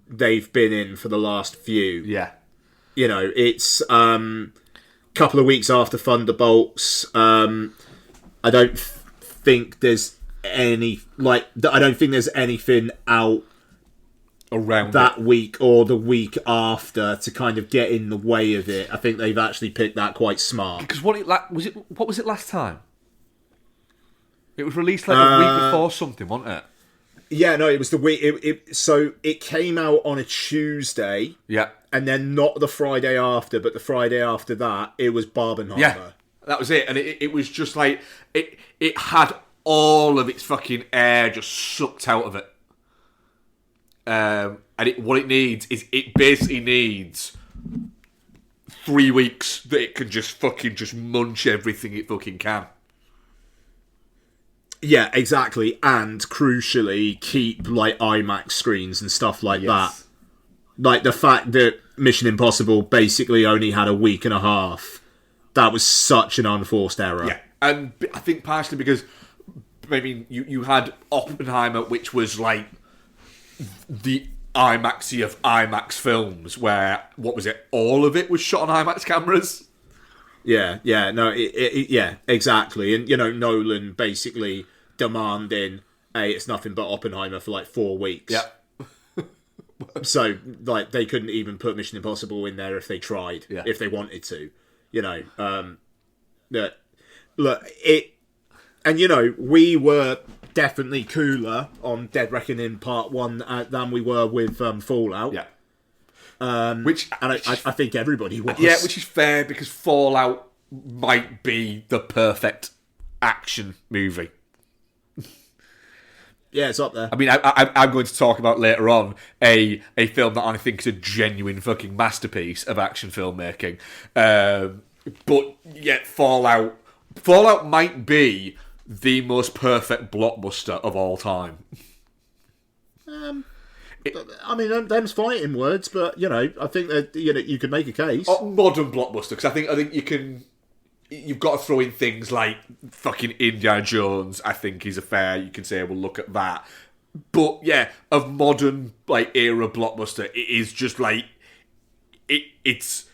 they've been in for the last few. Yeah. You know, it's a couple of weeks after Thunderbolts. I don't think there's any... Like, I don't think there's anything out around that week or the week after to kind of get in the way of it. I think they've actually picked that quite smart. Because what was it last time? It was released like a week before something, wasn't it? Yeah, no, it was the week. So it came out on a Tuesday. Yeah. And then not the Friday after, but the Friday after that, it was Barbenheimer. Yeah, that was it. And it was just like it had all of its fucking air just sucked out of it. And what it needs is it basically needs 3 weeks that it can just fucking just munch everything it fucking can. Yeah, exactly. And crucially, keep like IMAX screens and stuff like that. Like the fact that Mission Impossible basically only had a week and a half. That was such an unforced error. Yeah, and I think partially because, I mean, you had Oppenheimer, which was like the IMAXy of IMAX films, where, what was it, all of it was shot on IMAX cameras? Yeah, no, yeah, exactly. And, you know, Nolan basically demanding, hey, it's nothing but Oppenheimer for like 4 weeks. Yeah. So, like, they couldn't even put Mission Impossible in there if they tried, if they wanted to. You know, look, and, you know, we were definitely cooler on Dead Reckoning Part 1 than we were with Fallout. Yeah. I think everybody was. Yeah, which is fair because Fallout might be the perfect action movie. Yeah, it's up there. I mean, I'm going to talk about later on a film that I think is a genuine fucking masterpiece of action filmmaking. But yet, Fallout might be the most perfect blockbuster of all time. I mean, them's fighting words, but you know, I think that you could make a case. Modern blockbuster, because I think you can. You've got to throw in things like fucking Indiana Jones. I think is a fair. You can say, well, look at that. But yeah, of modern like era blockbuster, it is just like it's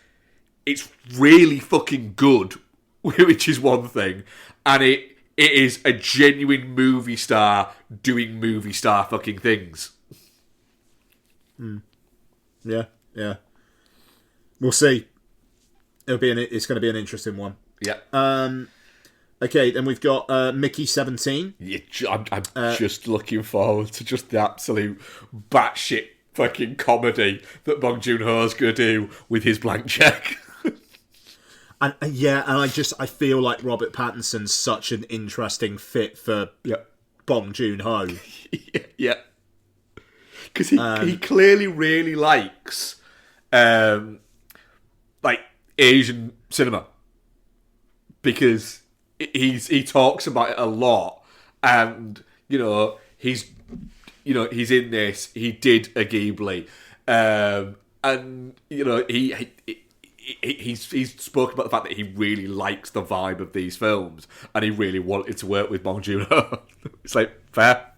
really fucking good, which is one thing, and it is a genuine movie star doing movie star fucking things. Yeah. We'll see. It's going to be an interesting one. Yeah. Okay, then we've got Mickey 17. Yeah, I'm just looking forward to just the absolute batshit fucking comedy that Bong Joon-ho's going to do with his blank check. And I feel like Robert Pattinson's such an interesting fit for Bong Joon-ho. Yeah. Because he clearly really likes like Asian cinema. Because he talks about it a lot, and he's in this. He did a Ghibli, and he's spoken about the fact that he really likes the vibe of these films, and he really wanted to work with Bong Joon-ho. It's like fair.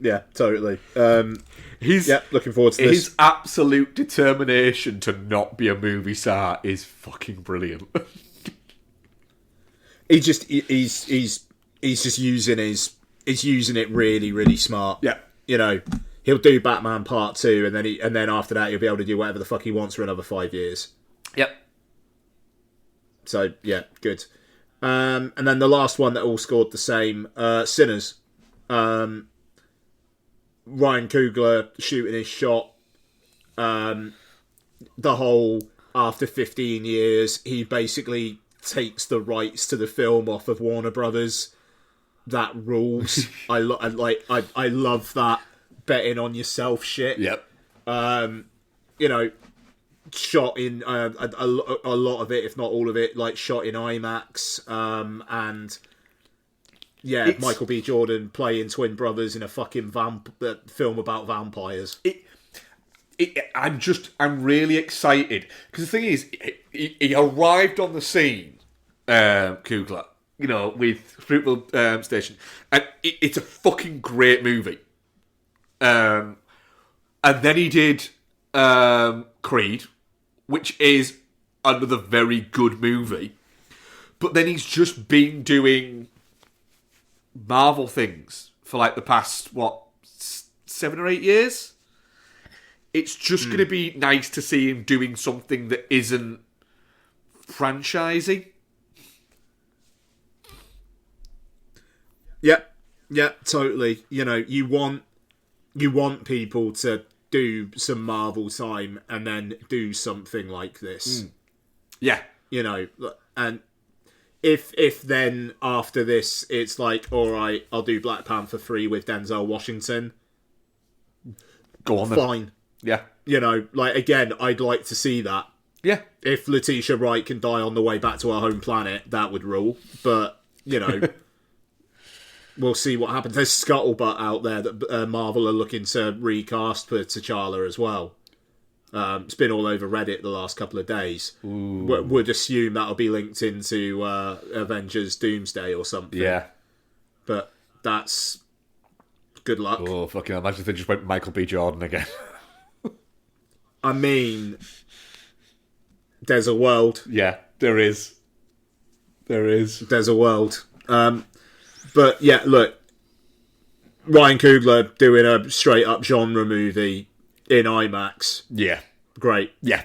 Yeah, totally. Looking forward to this. His absolute determination to not be a movie star is fucking brilliant. He's just using it really, really smart. Yeah. He'll do Batman Part 2, and then after that he'll be able to do whatever the fuck he wants for another 5 years. Yep. So yeah, good. And then the last one that all scored the same, Sinners. Ryan Coogler shooting his shot. The whole, after 15 years, he basically takes the rights to the film off of Warner Brothers. That rules. I love that betting on yourself shit. Yep. Shot in a lot of it, if not all of it, like shot in IMAX. And Michael B. Jordan playing twin brothers in a fucking film about vampires. I'm really excited because the thing is, he arrived on the scene, Coogler, with Fruitville Station, and it's a fucking great movie. And then he did Creed, which is another very good movie. But then he's just been doing Marvel things for like the past 7 or 8 years. It's just going to be nice to see him doing something that isn't franchising. Yeah, totally. You want people to do some Marvel time and then do something like this. Yeah. And if then after this it's like, all right, I'll do Black Panther 3 with Denzel Washington. Go on then. Fine. Yeah. Again, I'd like to see that. Yeah. If Letitia Wright can die on the way back to her home planet, that would rule. But, we'll see what happens. There's scuttlebutt out there that Marvel are looking to recast for T'Challa as well. It's been all over Reddit the last couple of days. Would assume that'll be linked into Avengers Doomsday or something. Yeah. But that's... good luck. Oh, fucking imagine if they just went Michael B. Jordan again. I mean, there's a world. Yeah, there is. There's a world. But yeah, look, Ryan Coogler doing a straight up genre movie in IMAX. Yeah. Great. Yeah.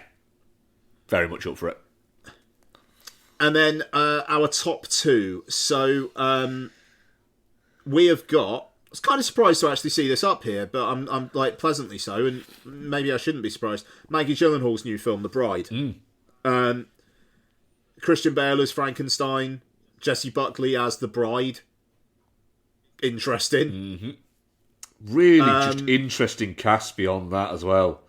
Very much up for it. And then our top two. So we have got... I was kind of surprised to actually see this up here, but I'm like pleasantly so, and maybe I shouldn't be surprised. Maggie Gyllenhaal's new film, The Bride. Christian Bale as Frankenstein, Jessie Buckley as the Bride. Interesting. Really just interesting cast beyond that as well.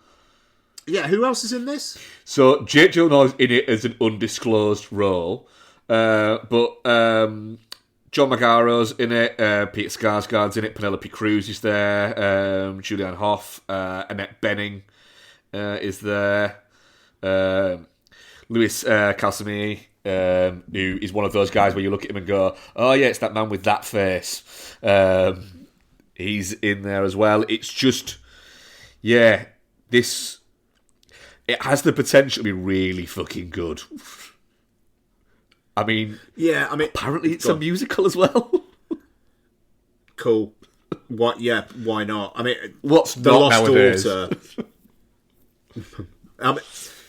Yeah, who else is in this? So Jake Gyllenhaal is in it as an undisclosed role, but John Magaro's in it, Peter Skarsgård's in it, Penelope Cruz is there, Julianne Hough, Annette Bening is there, Louis Casimir, who is one of those guys where you look at him and go, oh yeah, it's that man with that face. He's in there as well. It's just, yeah, it has the potential to be really fucking good. I mean, apparently it's a musical as well. Cool. What? Yeah, why not? I mean, what's The not Lost nowadays? Daughter.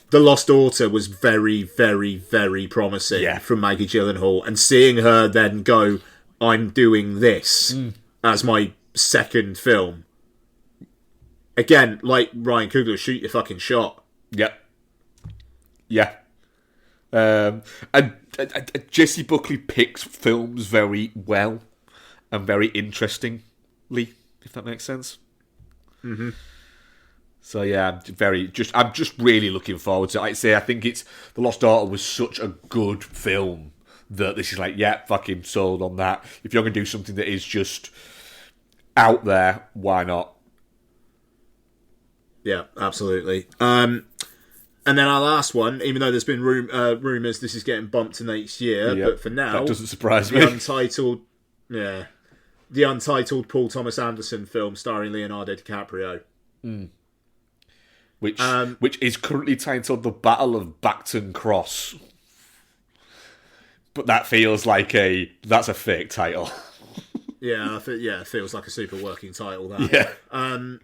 The Lost Daughter was very, very, very promising from Maggie Gyllenhaal, and seeing her then go, "I'm doing this as my second film." Again, like Ryan Coogler, shoot your fucking shot. Yep. Yeah. And Jessie Buckley picks films very well and very interestingly, if that makes sense. So yeah, I'm just really looking forward to it. Like I say, I think The Lost Daughter was such a good film that this is like, yeah, fucking sold on that. If you're going to do something that is just out there, why not? Yeah, absolutely. And then our last one, even though there's been rumours this is getting bumped to next year, but for now... That doesn't surprise me. The untitled Paul Thomas Anderson film starring Leonardo DiCaprio. Which is currently titled The Battle of Bacton Cross. But that feels like that's a fake title. It feels like a super working title, that. Yeah.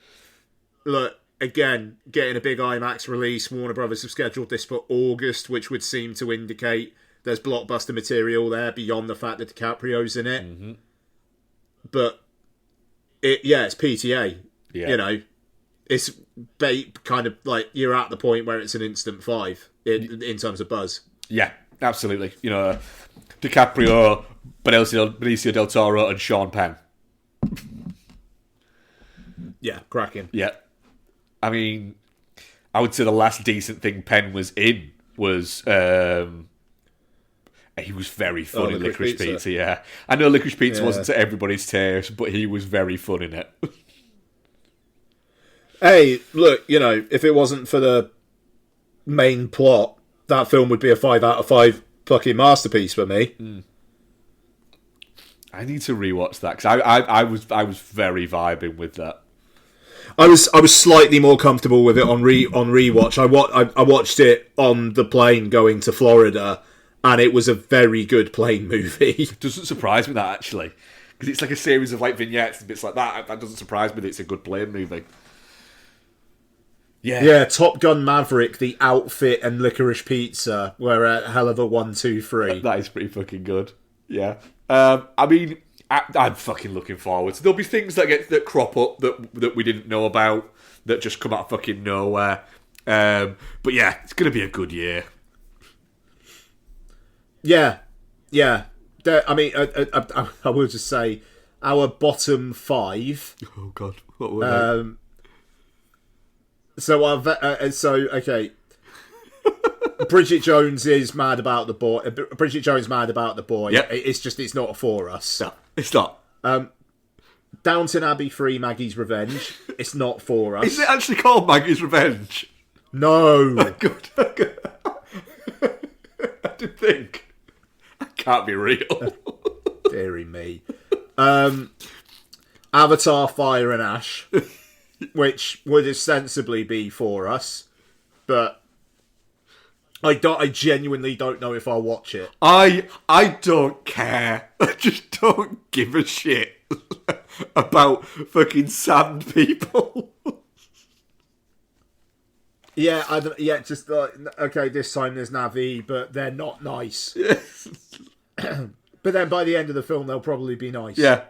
Look, again, getting a big IMAX release. Warner Brothers have scheduled this for August, which would seem to indicate there's blockbuster material there beyond the fact that DiCaprio's in it. But it's PTA. Yeah. It's kind of like you're at the point where it's an instant 5 in terms of buzz. Yeah, absolutely. DiCaprio, Benicio del Toro, and Sean Penn. Yeah, cracking. Yeah. I mean, I would say the last decent thing Penn was in was... he was very fun in Licorice Pizza, yeah. I know Licorice Pizza wasn't to everybody's taste, but he was very fun in it. Hey, look, if it wasn't for the main plot, that film would be a 5 out of 5 fucking masterpiece for me. I need to rewatch that because I was very vibing with that. I was slightly more comfortable with it on rewatch. I watched it on the plane going to Florida, and it was a very good plane movie. It doesn't surprise me that actually, because it's like a series of like vignettes and bits like that. That doesn't surprise me that it's a good plane movie. Yeah, Top Gun Maverick, the outfit, and Licorice Pizza were a hell of a 1, 2, 3. That is pretty fucking good. Yeah. I mean, I'm fucking looking forward. There'll be things that crop up that we didn't know about that just come out of fucking nowhere. But yeah, it's gonna be a good year. Yeah. I mean, I will just say our bottom 5. Oh god, what were they? Okay. Bridget Jones is mad about the boy. Bridget Jones mad about the boy. Yep. It's not for us. No, it's not. Downton Abbey 3, Maggie's Revenge. It's not for us. Is it actually called Maggie's Revenge? No. Good. I did think. That can't be real. Deary me. Avatar Fire and Ash, which would ostensibly be for us, but I genuinely don't know if I'll watch it. I don't care. I just don't give a shit about fucking sand people. Yeah, just okay. This time there's Na'vi, but they're not nice. But then by the end of the film, they'll probably be nice. Yeah.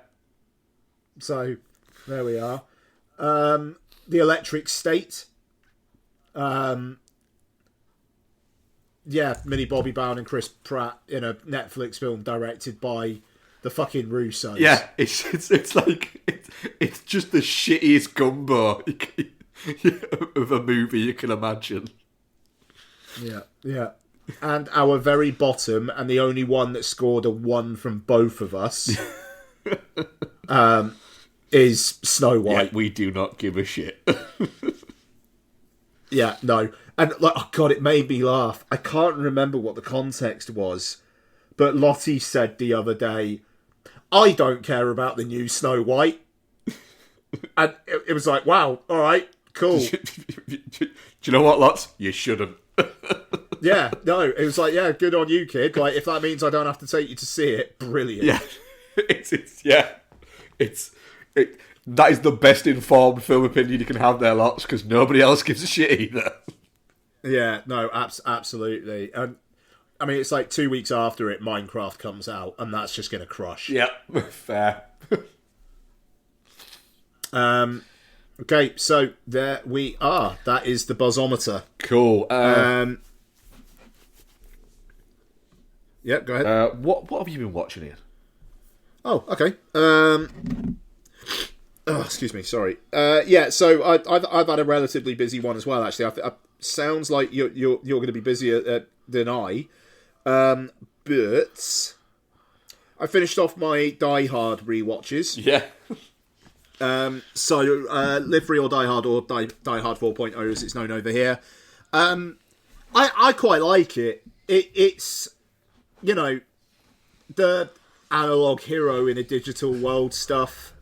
So there we are. The Electric State. Yeah, Millie Bobby Brown and Chris Pratt in a Netflix film directed by the fucking Russos. Yeah, it's like it's just the shittiest gumbo of a movie you can imagine. Yeah. And our very bottom, and the only one that scored a 1 from both of us, is Snow White. Yeah, we do not give a shit. Yeah, no. And, oh God, it made me laugh. I can't remember what the context was, but Lottie said the other day, I don't care about the new Snow White. And it was like, wow, all right, cool. Do you know what, Lots? You shouldn't. Yeah, no, it was like, yeah, good on you, kid. Like, if that means I don't have to take you to see it, brilliant. Yeah, that is the best informed film opinion you can have there, Lots, because nobody else gives a shit either. Yeah, no, absolutely. And I mean, it's like 2 weeks after it, Minecraft comes out, and that's just going to crush. Yep, fair. Okay, so there we are. That is the Buzzometer. Cool. Yep, go ahead. What have you been watching here? Oh, okay. Excuse me. Sorry. Yeah. So I've had a relatively busy one as well. Actually, sounds like you're going to be busier than I. But I finished off my Die Hard rewatches. Yeah. So Live Free or Die Hard, or Die Hard 4.0 as it's known over here. I quite like it. It's, you know, the analog hero in a digital world stuff.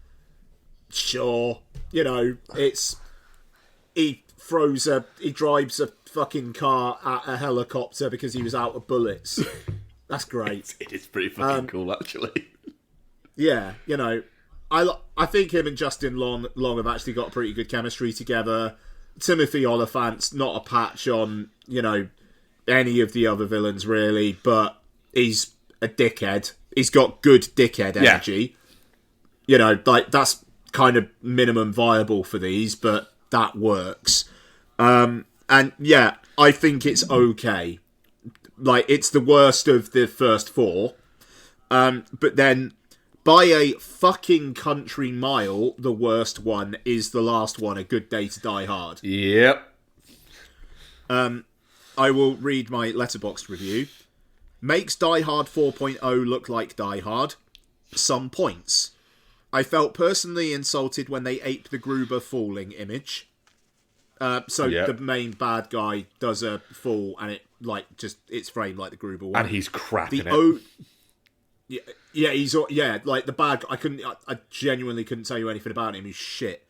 Sure, you know, it's he drives a fucking car at a helicopter because he was out of bullets. That's great. It is pretty fucking cool, actually. Yeah, you know, I think him and Justin Long have actually got pretty good chemistry together. Timothy Oliphant's not a patch on, you know, any of the other villains really, but he's a dickhead. He's got good dickhead energy. Yeah. You know, like that's kind of minimum viable for these, but that works. And yeah, I think it's okay. Like, it's the worst of the first four. But then, by a fucking country mile, the worst one is the last one, A Good Day to Die Hard. Yep. I will read my Letterboxd review. Makes Die Hard 4.0 look like Die Hard. Some points. I felt personally insulted when they aped the Gruber falling image. So Yeah. the main bad guy does a fall, and it's framed like the Gruber one. And he's cracking the it. Like the bad. I genuinely couldn't tell you anything about him. He's shit.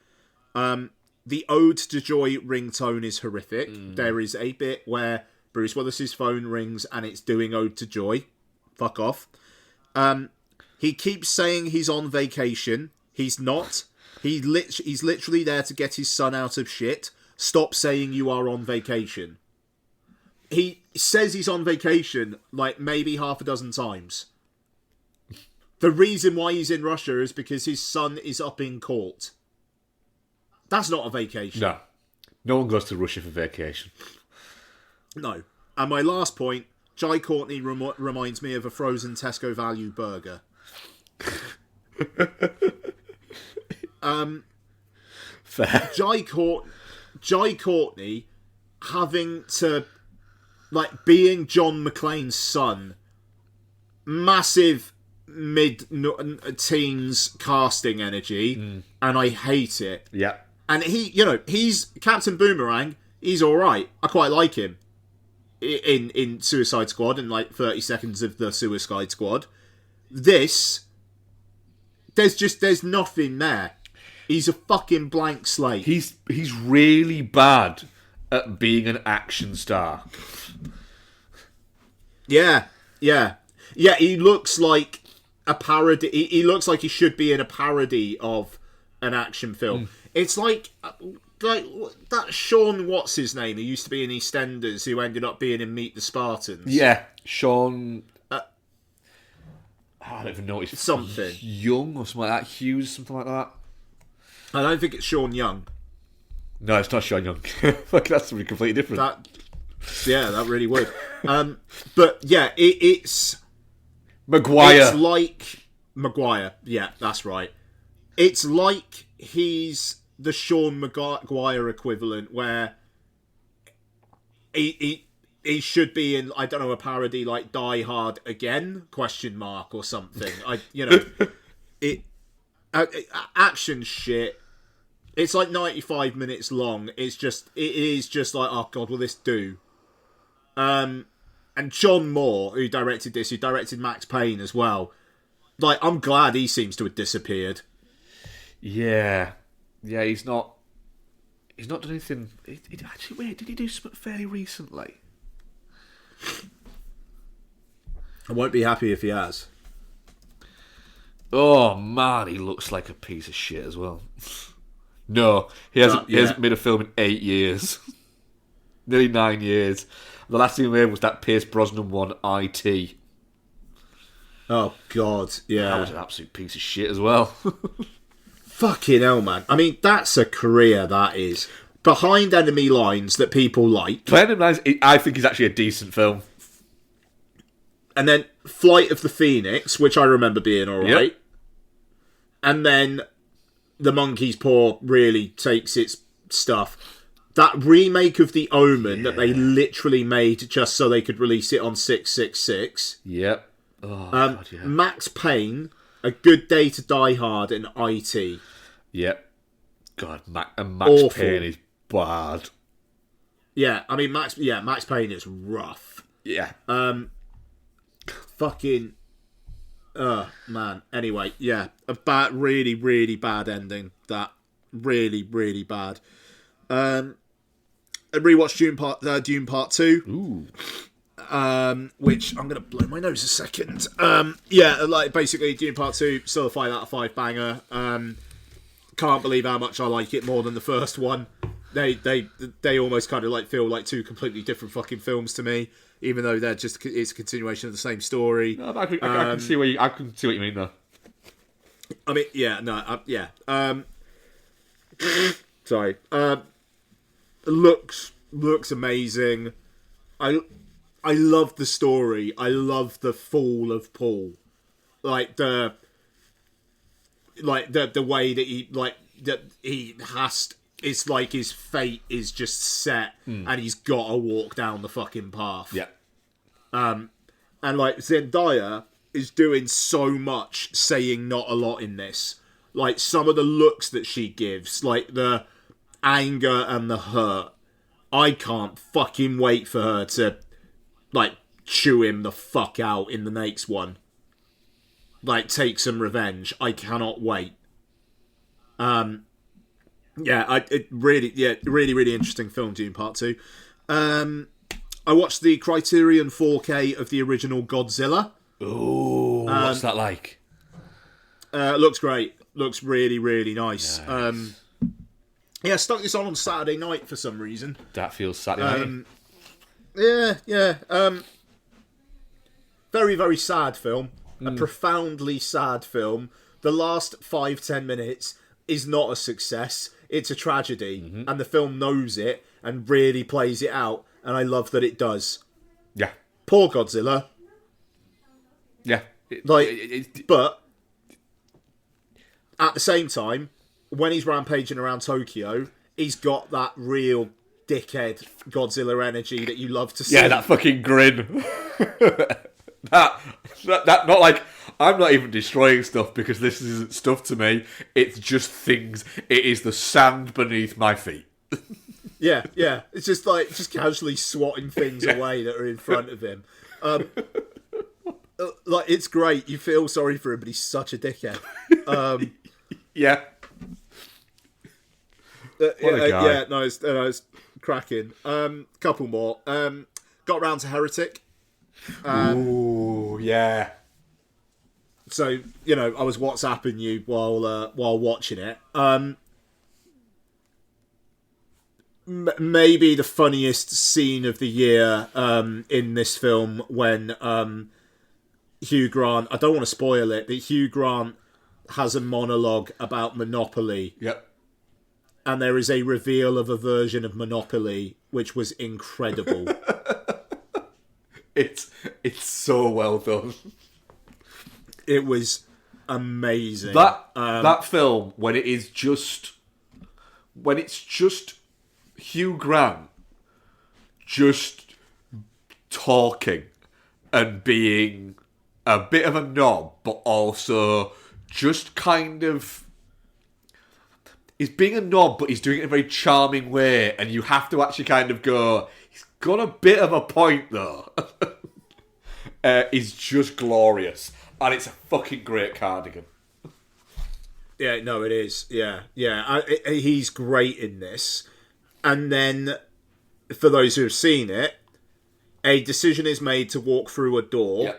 The Ode to Joy ringtone is horrific. There is a bit where Bruce Willis's phone rings and it's doing Ode to Joy. Fuck off. He keeps saying he's on vacation. He's not. He's literally there to get his son out of shit. Stop saying you are on vacation. He says he's on vacation like maybe half a dozen times. The reason why he's in Russia is because his son is up in court. That's not a vacation. No. No one goes to Russia for vacation. No. And my last point, Jai Courtney reminds me of a frozen Tesco value burger. Fair. Jai Courtney having to, like, being John McClane's son, massive mid-teens casting energy, and I hate it. Yeah. And he's Captain Boomerang. He's all right. I quite like him in Suicide Squad and like 30 seconds of the Suicide Squad. There's nothing there. He's a fucking blank slate. He's really bad at being an action star. Yeah. He looks like a parody. He looks like he should be in a parody of an action film. It's like that Sean, what's his name? He used to be in EastEnders, who ended up being in Meet the Spartans. Yeah, Sean. I don't even know. It's something Young or something like that. Hughes, something like that. I don't think it's Sean Young. No, it's not Sean Young. Fuck, that's something completely different. That really would. But yeah, it's Maguire. It's like Maguire. Yeah, that's right. It's like he's the Sean Maguire equivalent, where he should be in, I don't know, a parody like Die Hard Again ? Or something. Action shit. It's like 95 minutes long. It is just like, oh god, will this do? And John Moore, who directed this, who directed Max Payne as well. Like, I'm glad he seems to have disappeared. Yeah, he's not done anything. Actually, wait, did he do something fairly recently? I won't be happy if he has. Oh man, he looks like a piece of shit as well. No, he hasn't made a film in 8 years. Nearly 9 years. The last thing he made was that Pierce Brosnan one, IT. Oh god, yeah. That was an absolute piece of shit as well. Fucking hell, man. I mean, that's a career, that is. Behind Enemy Lines that people like. Behind Enemy Lines, I think is actually a decent film. And then Flight of the Phoenix, which I remember being alright. Yep. And then The Monkey's Paw really takes its stuff. That remake of The Omen that they literally made just so they could release it on 666. Yep. Oh, God, yeah. Max Payne, A Good Day to Die Hard, and IT. Yep. God, Max Awful. Payne is bad. Yeah, I mean, Max Payne is rough. Yeah. Fucking... man. Anyway, yeah. A bad, really, really bad ending. That. Really, really bad. I rewatched Dune Part 2. Ooh. Which I'm gonna blow my nose a second. Yeah, like basically Dune Part 2, still a 5 out of 5 banger. Can't believe how much I like it more than the first one. They almost kind of like feel like two completely different fucking films to me, even though it's a continuation of the same story. No, I can see what you mean though. I mean, yeah, no, yeah. Sorry. Looks amazing. I love the story. I love the fall of Paul. Like the way that he has. It's like his fate is just set, and he's got to walk down the fucking path. Yeah. And like Zendaya is doing so much, saying not a lot in this. Like some of the looks that she gives, like the anger and the hurt. I can't fucking wait for her to, like, chew him the fuck out in the next one. Like, take some revenge. I cannot wait. Really interesting film, Dune Part 2. I watched the Criterion 4K of the original Godzilla. Ooh, what's that like? Looks great. Looks really, really nice. Stuck this on Saturday night for some reason. That feels Saturday night. Very, very sad film. A profoundly sad film. The last 5-10 minutes is not a success. It's a tragedy. And the film knows it and really plays it out. And I love that it does. Yeah. Poor Godzilla. Yeah. But at the same time, when he's rampaging around Tokyo, he's got that real dickhead Godzilla energy that you love to see. Yeah, that fucking grin. that not like, I'm not even destroying stuff because this isn't stuff to me. It's just things. It is the sand beneath my feet. Yeah. It's just like, just casually swatting things away that are in front of him. Like, it's great. You feel sorry for him, but he's such a dickhead. Yeah. It's cracking. Couple more. Got round to Heretic. Ooh, yeah. So, I was WhatsApping you while watching it. Maybe the funniest scene of the year in this film when Hugh Grant, I don't want to spoil it, but Hugh Grant has a monologue about Monopoly. Yep. And there is a reveal of a version of Monopoly which was incredible. It's so well done. It was amazing. That film, when it's just Hugh Grant just talking and being a bit of a knob, but also just kind of, he's being a knob, but he's doing it in a very charming way, and you have to actually kind of go, he's got a bit of a point though. Is just glorious, and it's a fucking great cardigan. Yeah, no, it is. Yeah. He's great in this. And then, for those who have seen it, a decision is made to walk through a door,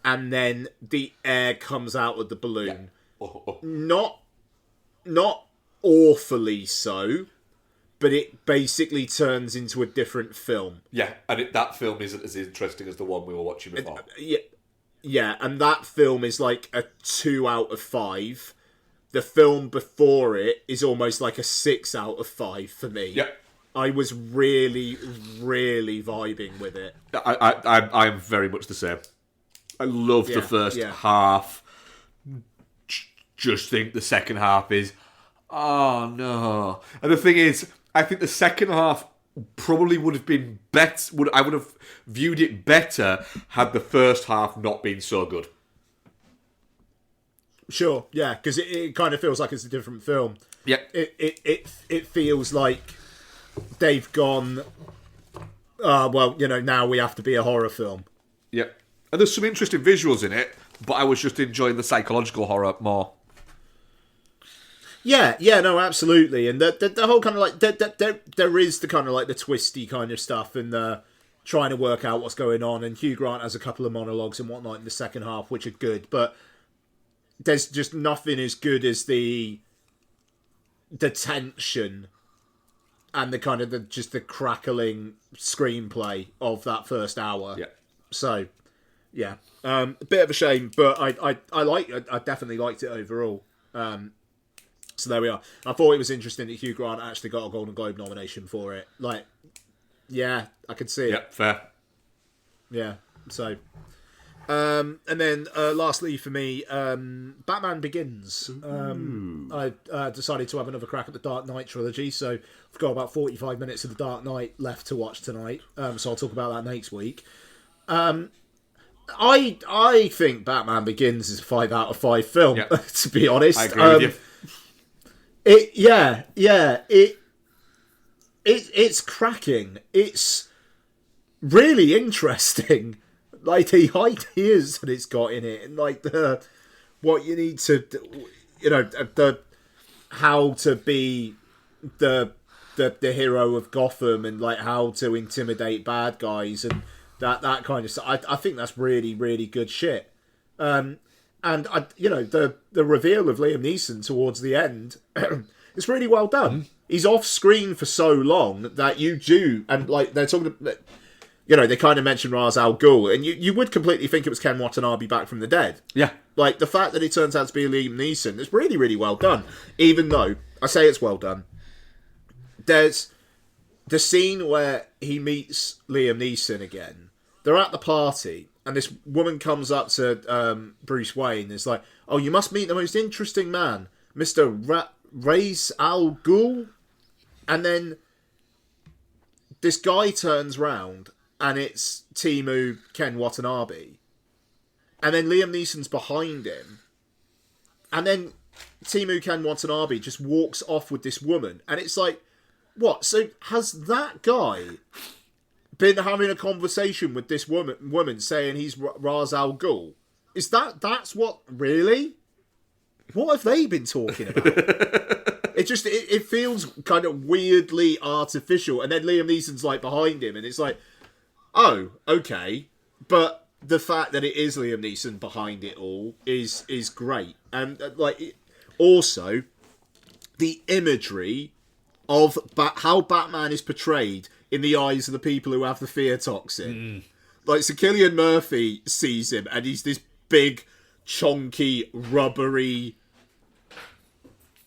and then the air comes out of the balloon. Yeah. Not awfully so, but it basically turns into a different film. Yeah, and that film isn't as interesting as the one we were watching before. Yeah, and that film is like a 2 out of 5. The film before it is almost like a 6 out of 5 for me. Yeah. I was really, really vibing with it. I'm very much the same. I love the first half. Just think the second half is, oh no. And the thing is, I think the second half probably would have been better. I would have viewed it better had the first half not been so good. Sure, yeah, because it kind of feels like it's a different film. Yeah, it feels like they've gone. Now we have to be a horror film. Yeah, and there's some interesting visuals in it, but I was just enjoying the psychological horror more. Yeah, no, absolutely, and the whole kind of like there is the kind of like the twisty kind of stuff and the trying to work out what's going on, and Hugh Grant has a couple of monologues and whatnot in the second half, which are good, but there's just nothing as good as the tension and the kind of the crackling screenplay of that first hour. Yeah. So, yeah, a bit of a shame, but I definitely liked it overall. So there we are. I thought it was interesting that Hugh Grant actually got a Golden Globe nomination for it. Like, yeah, I could see it. Yeah, fair. Yeah, so. And then lastly for me, Batman Begins. I decided to have another crack at the Dark Knight trilogy, so I've got about 45 minutes of the Dark Knight left to watch tonight, so I'll talk about that next week. I think Batman Begins is a 5 out of 5 film, to be honest. I agree with you. It's cracking. It's really interesting. Like the ideas that it's got in it, and like what you need to, the how to be the hero of Gotham, and like how to intimidate bad guys, and that kind of stuff. I think that's really, really good shit. And the reveal of Liam Neeson towards the end, it's really well done. He's off screen for so long that you do, and like they're talking. They kind of mentioned Ra's al Ghul, and you would completely think it was Ken Watanabe back from the dead. Yeah. Like, the fact that it turns out to be Liam Neeson is really, really well done. Even though, I say it's well done, there's the scene where he meets Liam Neeson again. They're at the party, and this woman comes up to Bruce Wayne and is like, "Oh, you must meet the most interesting man, Mr. Ra's al Ghul." And then this guy turns round, and it's Timu Ken Watanabe. And then Liam Neeson's behind him. And then Timu Ken Watanabe just walks off with this woman. And it's like, what? So has that guy been having a conversation with this woman saying he's Ra's al Ghul? That's what, really? What have they been talking about? It feels kind of weirdly artificial. And then Liam Neeson's like behind him, and it's like, oh, okay. But the fact that it is Liam Neeson behind it all is great. And also the imagery of how Batman is portrayed in the eyes of the people who have the fear toxin. Like, so Cillian Murphy sees him, and he's this big, chonky, rubbery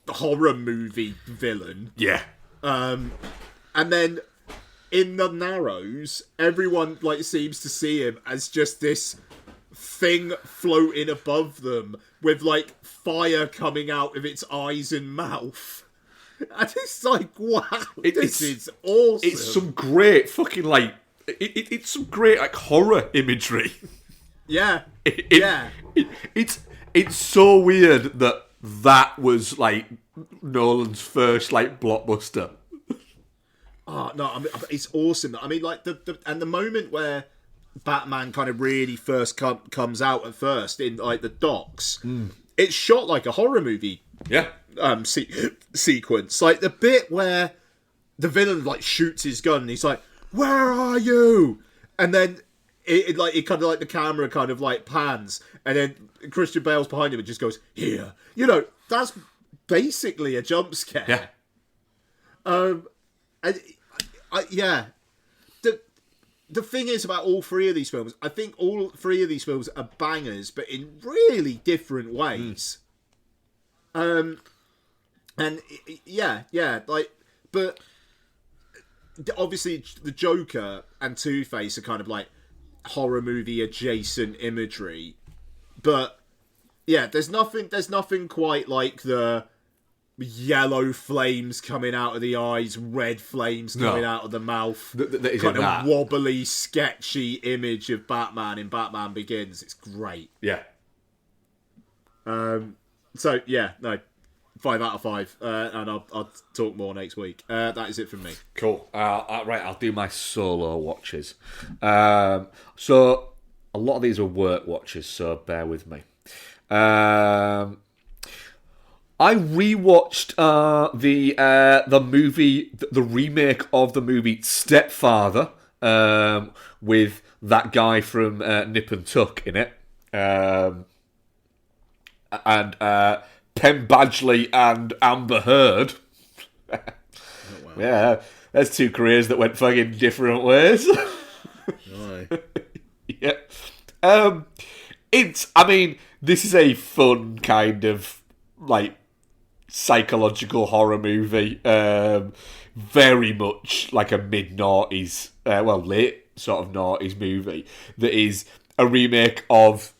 horror movie villain. Yeah. And then in the Narrows, everyone seems to see him as just this thing floating above them with fire coming out of its eyes and mouth. And it's like, wow, this is awesome. It's some great fucking it's some great horror imagery. Yeah. It's so weird that was Nolan's first blockbuster. Oh no! I mean, it's awesome. I mean, the moment where Batman kind of really first comes out at first in the docks, it's shot like a horror movie. Yeah. Sequence, like the bit where the villain shoots his gun, and he's like, "Where are you?" And then it kind of the camera kind of pans, and then Christian Bale's behind him and just goes, "Here." That's basically a jump scare. Yeah. The thing is about all three of these films, I think all three of these films are bangers, but in really different ways. But obviously the Joker and Two-Face are kind of horror movie adjacent imagery, but yeah, there's nothing quite like the yellow flames coming out of the eyes, red flames coming out of the mouth. Kind of wobbly, sketchy image of Batman in Batman Begins. It's great. Yeah. So yeah, no, 5 out of 5, and I'll talk more next week. That is it from me. Cool. Right, I'll do my solo watches. So a lot of these are work watches, so bear with me. I rewatched the movie, the remake of the movie Stepfather, with that guy from Nip and Tuck in it, and Penn Badgley and Amber Heard. Oh, wow. Yeah, there's two careers that went fucking different ways. Yeah. This is a fun kind of psychological horror movie, very much like a mid-noughties, late sort of noughties movie that is a remake of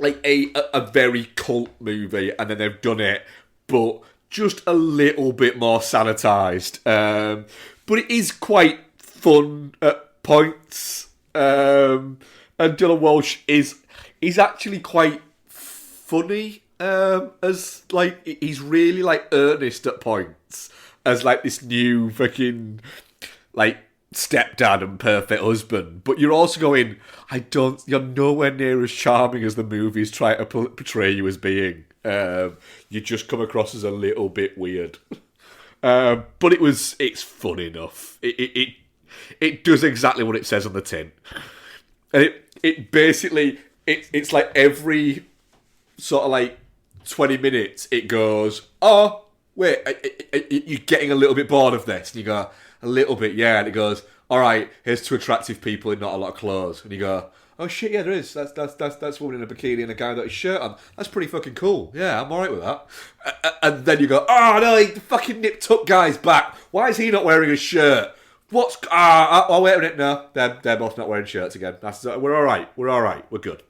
a very cult movie, and then they've done it, but just a little bit more sanitized. But it is quite fun at points, and Dylan Walsh is actually quite funny. as like he's really like earnest at points as like this new fucking like stepdad and perfect husband, but you're also going, you're nowhere near as charming as the movies try to portray you as being. You just come across as a little bit weird. But it's fun enough. It does exactly what it says on the tin. And it basically, it's like every sort of like 20 minutes it goes, oh, wait, you're getting a little bit bored of this. And you go, a little bit, yeah. And it goes, all right, here's two attractive people in not a lot of clothes. And you go, oh shit, yeah, there is. That's a woman in a bikini and a guy without his shirt on. That's pretty fucking cool. Yeah, I'm alright with that. And then you go, oh no, the fucking nipped up guy's back. Why is he not wearing a shirt? Oh wait a minute, no, they're both not wearing shirts again. We're alright. We're good.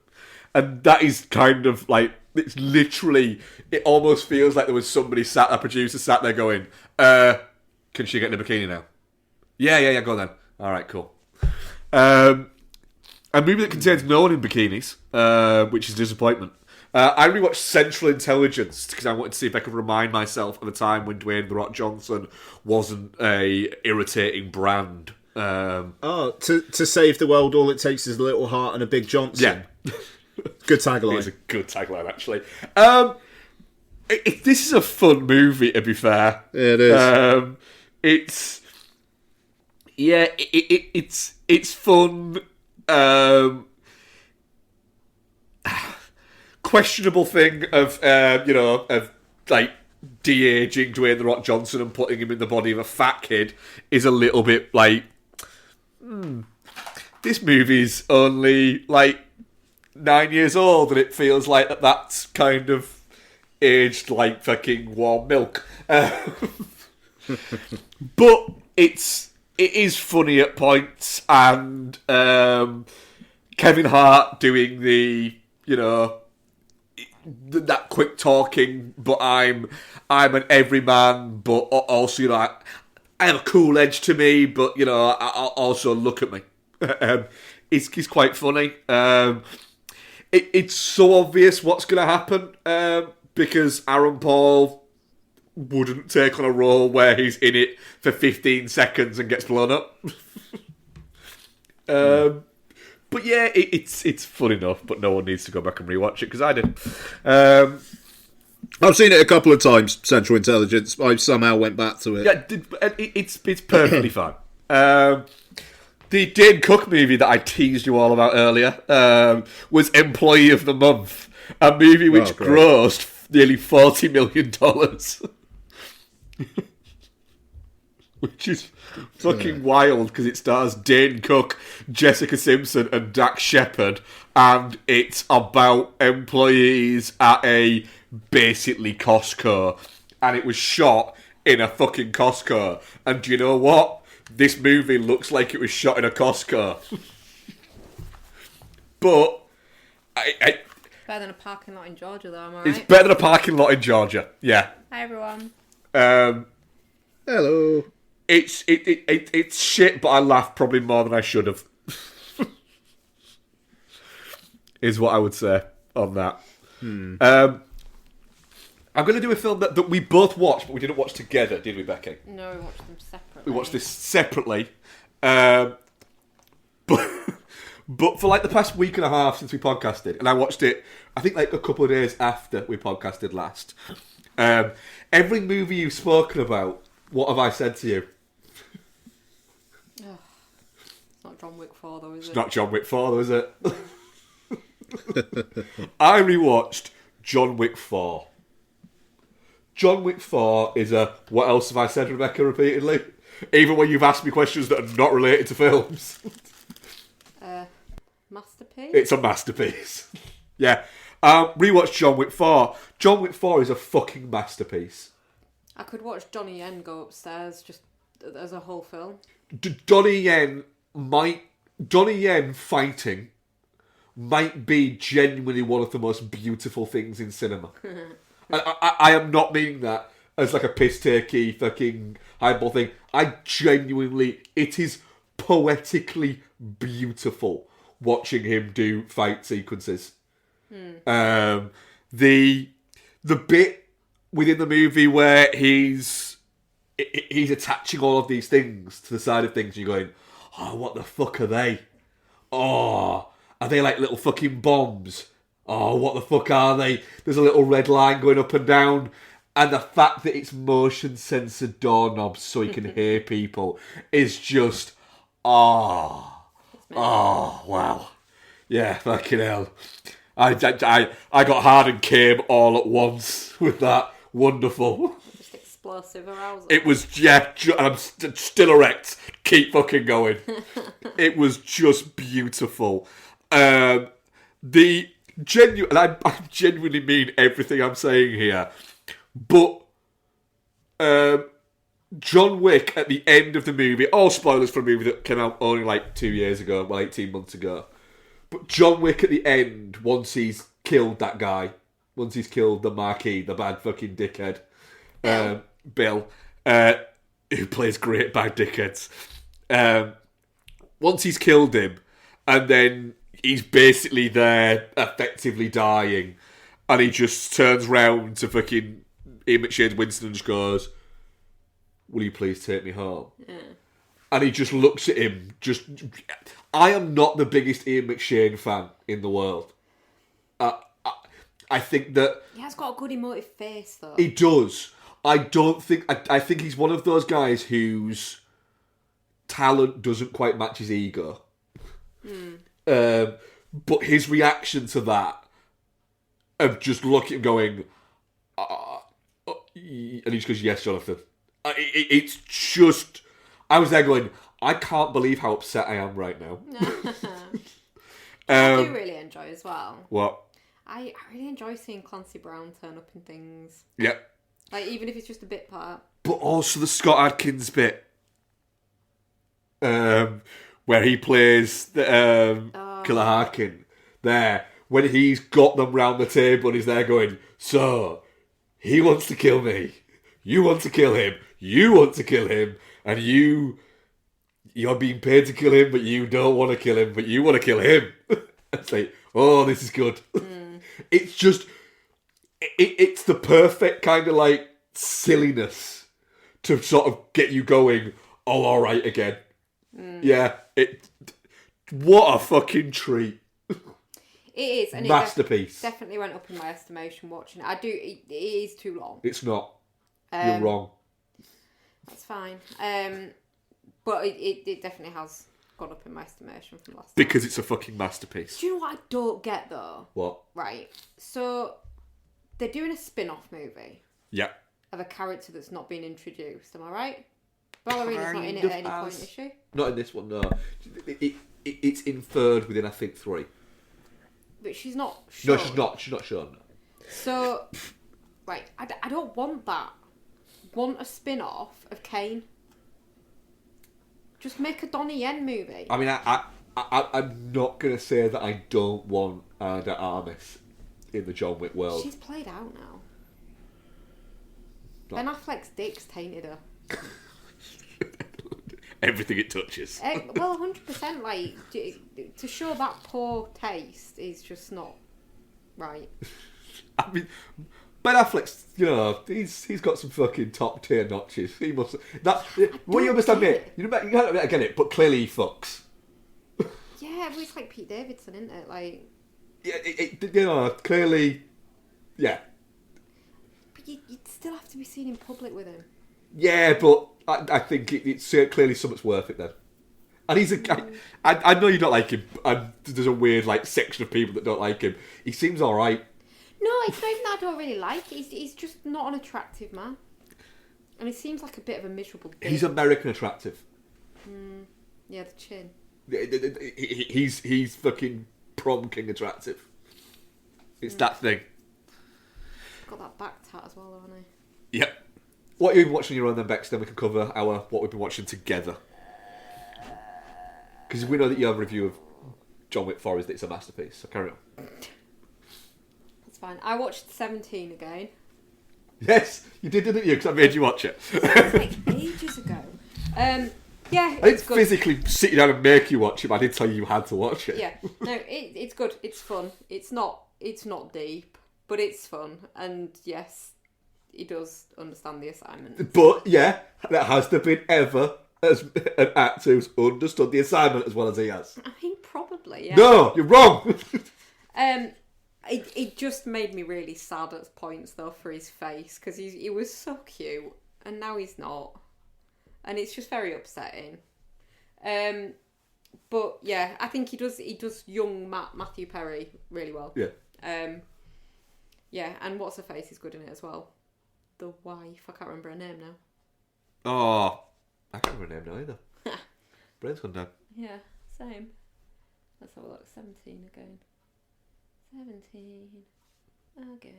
And that is kind of like, it's literally, it almost feels like there was a producer sat there going, can she get in a bikini now? Yeah, go on then. Alright, cool. A movie that contains no one in bikinis, which is a disappointment. I rewatched Central Intelligence because I wanted to see if I could remind myself of a time when Dwayne "The Rock" Johnson wasn't a irritating brand. To save the world, all it takes is a little heart and a big Johnson. Yeah. Good tagline. It's a good tagline, actually. This is a fun movie, to be fair. It is. It's fun. Questionable thing of like de-aging Dwayne "The Rock" Johnson and putting him in the body of a fat kid is a little bit like, this movie's only like 9 years old and it feels like that's kind of aged like fucking warm milk. But it is funny at points, and Kevin Hart doing the, that quick talking, but I'm an everyman, but also, I have a cool edge to me, but, also look at me. It's quite funny. It's so obvious what's going to happen, because Aaron Paul wouldn't take on a role where he's in it for 15 seconds and gets blown up. But yeah, it's fun enough, but no one needs to go back and rewatch it, because I did. I've seen it a couple of times, Central Intelligence. I somehow went back to it. Yeah, it's perfectly fine. The Dane Cook movie that I teased you all about earlier was Employee of the Month, a movie which grossed nearly $40 million. Which is fucking wild, because it stars Dane Cook, Jessica Simpson and Dax Shepard, and it's about employees at a basically Costco, and it was shot in a fucking Costco. And do you know what? This movie looks like it was shot in a Costco. But better than a parking lot in Georgia, though, am I right? It's better than a parking lot in Georgia. Yeah. Hi, everyone. Hello. It's shit, but I laughed probably more than I should have. Is what I would say on that. I'm going to do a film that we both watched, but we didn't watch together, did we, Becky? No, we watched them separately. We watched this separately. But for like the past week and a half since we podcasted, and I watched it, I think like a couple of days after we podcasted last. Every movie you've spoken about, what have I said to you? It's not John Wick 4, though, is it? It's not John Wick 4, though, is it? I rewatched John Wick 4. John Wick 4 is a what else have I said, Rebecca, repeatedly? Even when you've asked me questions that are not related to films. Masterpiece? It's a masterpiece. Yeah. Rewatch John Wick 4. John Wick 4 is a fucking masterpiece. I could watch Donnie Yen go upstairs just as a whole film. Donnie Yen fighting might be genuinely one of the most beautiful things in cinema. I am not meaning that as like a piss-takey fucking highball thing. It is poetically beautiful watching him do fight sequences. The the bit within the movie where he's attaching all of these things to the side of things, and you're going, oh, what the fuck are they? Oh, are they like little fucking bombs? Oh, what the fuck are they? There's a little red line going up and down. And the fact that it's motion sensor doorknobs so you can hear people is just, wow. Yeah, fucking hell. I got hard and came all at once with that. Wonderful. Just explosive arousal. It was, I'm still erect. Keep fucking going. It was just beautiful. I genuinely mean everything I'm saying here. But John Wick at the end of the movie, all spoilers for a movie that came out only like 2 years ago, well, 18 months ago. But John Wick at the end, once he's killed that guy, once he's killed the Marquis, the bad fucking dickhead, Bill, who plays great bad dickheads. Once he's killed him, and then he's basically there, effectively dying, and he just turns round to fucking Ian McShane's Winston and just goes, will you please take me home? Yeah. And he just looks at him, I am not the biggest Ian McShane fan in the world. I think that... He has got a good emotive face, though. He does. I think he's one of those guys whose talent doesn't quite match his ego. But his reaction to that, of just looking and going... and he just goes, yes, Jonathan. It's just... I was there going, I can't believe how upset I am right now. I do really enjoy as well. What? I really enjoy seeing Clancy Brown turn up in things. Yep. Like, even if it's just a bit part. But also the Scott Adkins bit. Where he plays the Killer Harkin. There. When he's got them round the table and he's there going, so, he wants to kill me. You want to kill him. You want to kill him. And you're being paid to kill him, but you don't want to kill him, but you want to kill him. It's like, oh, this is good. It's just, it's the perfect kind of like silliness to sort of get you going, oh, all right again. Yeah, what a fucking treat. It is. And masterpiece. It definitely went up in my estimation watching it. It is too long. It's not. You're wrong. That's fine. But it definitely has gone up in my estimation from last time. Because it's a fucking masterpiece. Do you know what I don't get, though? What? Right. So, they're doing a spin-off movie. Yeah. Of a character that's not been introduced. Am I right? Ballerina's not in it at any point, is she? Not in this one, no. It's inferred within, I think, 3. But she's not shown. No, she's not. She's not shown. So, right. I don't want that. Want a spin-off of Kane. Just make a Donnie Yen movie. I mean, I'm not going to say that I don't want Ada Armis in the John Wick world. She's played out now. Ben Affleck's dick's tainted her. Everything it touches. Well, 100%. Like, to show that poor taste is just not right. I mean... Ben Affleck's, he's got some fucking top tier notches. He must. What you must admit, you can't get it, but clearly he fucks. Yeah, but it's like Pete Davidson, isn't it? Like. Yeah, clearly, yeah. But you'd still have to be seen in public with him. Yeah, but I think it's clearly something's worth it then. And he's a guy. I know you don't like him, and there's a weird section of people that don't like him. He seems all right. No, it's not even that I don't really like. He's just not an attractive man. And he seems like a bit of a miserable dick. He's American attractive. Yeah, the chin. He's fucking prom king attractive. It's that thing. Got that back tat as well, haven't he? Yep. What have you been watching on your own then, Bex? Then we can cover what we've been watching together. Because we know that your review of John Wick 4 is that it's a masterpiece. So carry on. Fine. I watched 17 again. Yes, you did, didn't you? Because I made you watch it. It was like ages ago. Yeah, I didn't physically sit you down and make you watch it, but I did tell you you had to watch it. Yeah, no, it's good. It's fun. It's not deep, but it's fun, and yes, he does understand the assignment. But yeah, that has there been ever as an actor who's understood the assignment as well as he has? I mean, probably, yeah. No, you're wrong. It just made me really sad at points though for his face, because he was so cute and now he's not, and it's just very upsetting. But yeah, I think he does young Matthew Perry really well. Yeah. Yeah, and what's her face is good in it as well. The wife, I can't remember her name now. Oh, I can't remember her name now either. Brain's gone down. Yeah, same. Let's have a look. 17 again. 17. Okay.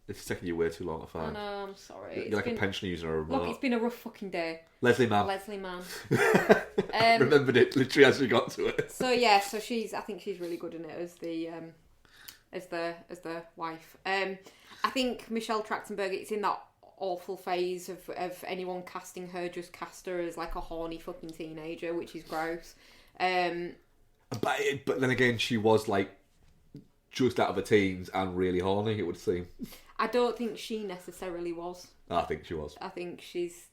This is taking you way too long to I find. know, I'm sorry. You're like a pensioner using a remote. Look, it's been a rough fucking day. Leslie Mann. Leslie Mann. Remembered it literally as we got to it. So yeah, I think she's really good in it as the wife. I think Michelle Trachtenberg, it's in that awful phase of anyone casting her just cast her as like a horny fucking teenager, which is gross. But then again, she was like just out of her teens and really horny, it would seem. I don't think she necessarily was. I think she was. I think she's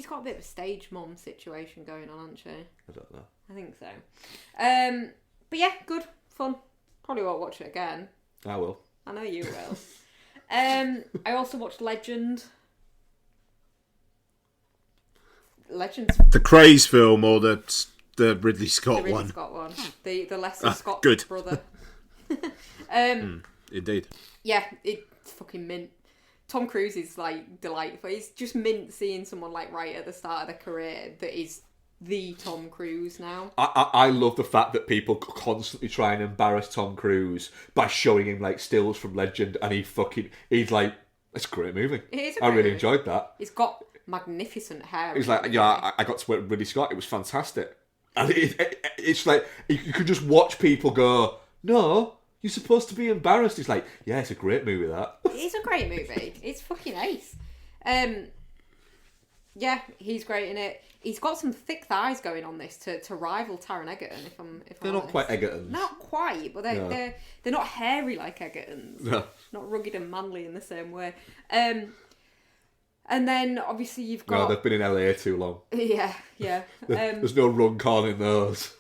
got a bit of a stage mom situation going on, hasn't she? I don't know. I think so. But yeah, good, fun. Probably won't watch it again. I will. I know you will. I also watched Legend. Legend's The Craze film or the Ridley Scott the Ridley one? Scott one. The Leslie Scott good. brother. Indeed. Yeah, it's fucking mint. Tom Cruise is like delightful. It's just mint seeing someone like right at the start of their career that is the Tom Cruise now. I love the fact that people constantly try and embarrass Tom Cruise by showing him like stills from Legend, and he's like, it's a great movie. It is a I great really movie. enjoyed that. It's got magnificent hair. He's like, yeah, I got to work with Ridley Scott. It was fantastic. And it's like you could just watch people go, no, you're supposed to be embarrassed. It's like, yeah, it's a great movie, that. It's a great movie. It's fucking ace. Yeah, he's great in it. He's got some thick thighs going on this to rival Taron Egerton. If They're I'm not honest. quite Egertons. Not quite, but they're not hairy like Egertons. No. Not rugged and manly in the same way. And then obviously you've No, got they've been in LA too long. yeah. There's no run corn in those.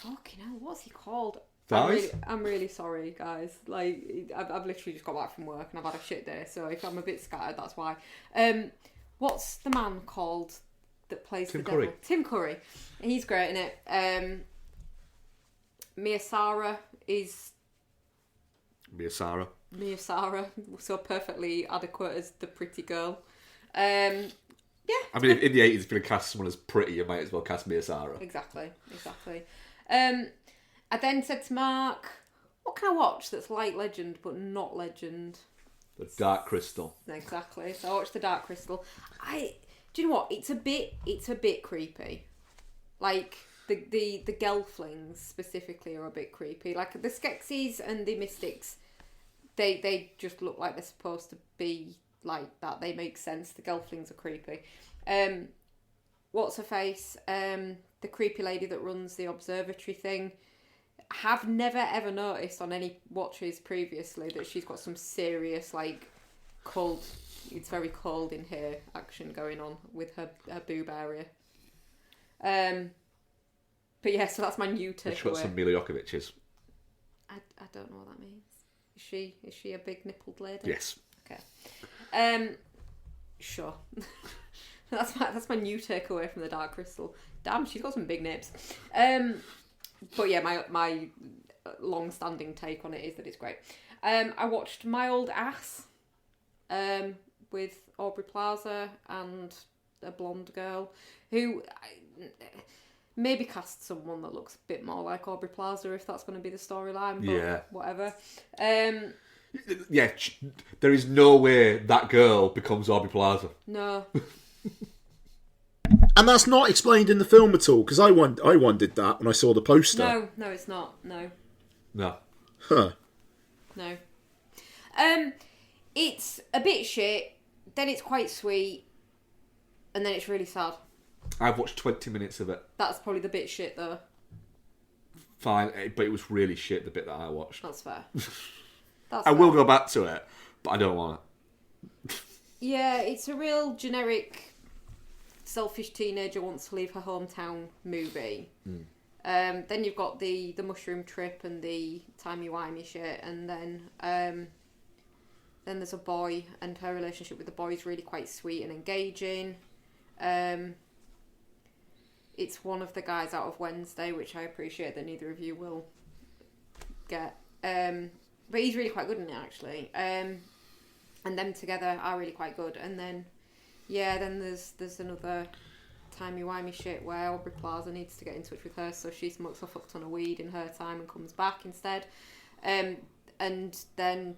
Fucking hell, what's he called? Thighs? I'm really sorry, guys. Like, I've literally just got back from work and I've had a shit day, so if I'm a bit scattered, that's why. What's the man called that plays Tim the Curry. devil? Tim Curry. He's great in it. Mia Sara is Mia Sara. so perfectly adequate as the pretty girl. Yeah. I mean, in the 80s, if you're going to cast someone as pretty, you might as well cast Mia Sara. Exactly. I then said to Mark, what can I watch that's like Legend but not Legend? The Dark Crystal. Exactly. So I watched The Dark Crystal. Do you know what? It's a bit creepy. Like the Gelflings specifically are a bit creepy. Like the Skeksis and the Mystics, they just look like they're supposed to be like that. They make sense. The Gelflings are creepy. What's her face? The creepy lady that runs the observatory thing. Have never ever noticed on any watches previously that she's got some serious like cold. It's very cold in here action going on with her boob area. But yeah, so that's my new She's got takeaway. some Mila Jokovic's. I don't know what that means. Is she a big nippled lady? Yes. Okay. Sure. that's my new takeaway from The Dark Crystal. Damn, she's got some big nips. But yeah, my long-standing take on it is that it's great. I watched My Old Ass with Aubrey Plaza and a blonde girl who maybe cast someone that looks a bit more like Aubrey Plaza if that's going to be the storyline. But Yeah. whatever. Yeah, there is no way that girl becomes Aubrey Plaza. No. And that's not explained in the film at all, because I wondered that when I saw the poster. No, it's not. No. No. Huh. No. It's a bit shit, then it's quite sweet, and then it's really sad. I've watched 20 minutes of it. That's probably the bit shit though. fine, but it was really shit, the bit that I watched. That's fair. I will go back to it, but I don't want it. Yeah, it's a real generic selfish teenager wants to leave her hometown movie. Then you've got the mushroom trip and the timey-wimey shit, and then there's a boy, and her relationship with the boy is really quite sweet and engaging. It's one of the guys out of Wednesday, which I appreciate that neither of you will get. But he's really quite good in it, actually. And them together are really quite good. And then, then there's another timey-wimey shit where Aubrey Plaza needs to get in touch with her, so she smokes a fuck ton of weed in her time and comes back instead. And then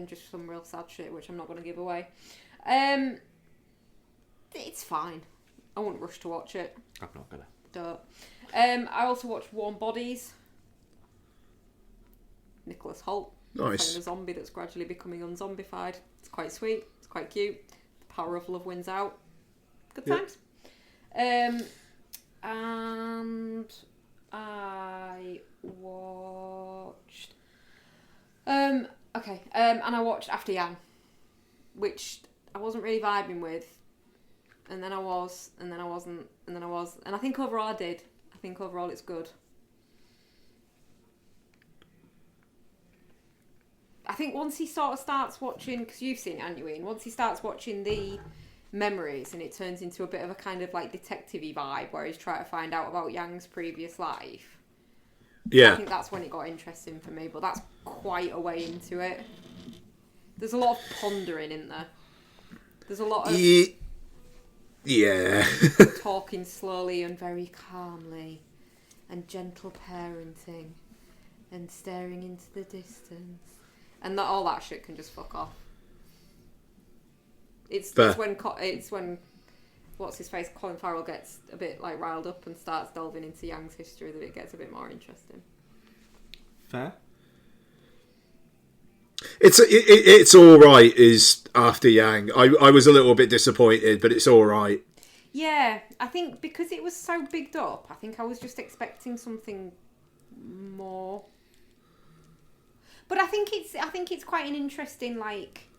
just some real sad shit, which I'm not going to give away. It's fine. I won't rush to watch it. I'm not gonna. Don't. I also watched Warm Bodies. Nicholas Hoult. Nice. Playing a zombie that's gradually becoming unzombified. It's quite sweet. It's quite cute. The power of love wins out. Good times. And I watched... and I watched After Yang, which I wasn't really vibing with. And then I was, and then I wasn't, and then I was. And I think overall I did. I think overall it's good. I think once he sort of starts watching, because you've seen it, haven't you, Ian? Once he starts watching the memories and it turns into a bit of a kind of like detective-y vibe where he's trying to find out about Yang's previous life. Yeah. I think that's when it got interesting for me, but that's quite a way into it. There's a lot of pondering in there. There's a lot of... Yeah. talking slowly and very calmly, and gentle parenting, and staring into the distance, and all that shit can just fuck off. It's when what's his face, Colin Farrell, gets a bit like riled up and starts delving into Yang's history that it gets a bit more interesting. Fair. It's all right. Is After Yang. I was a little bit disappointed, but it's all right. Yeah, I think because it was so bigged up, I think I was just expecting something more. But I think it's quite an interesting, like...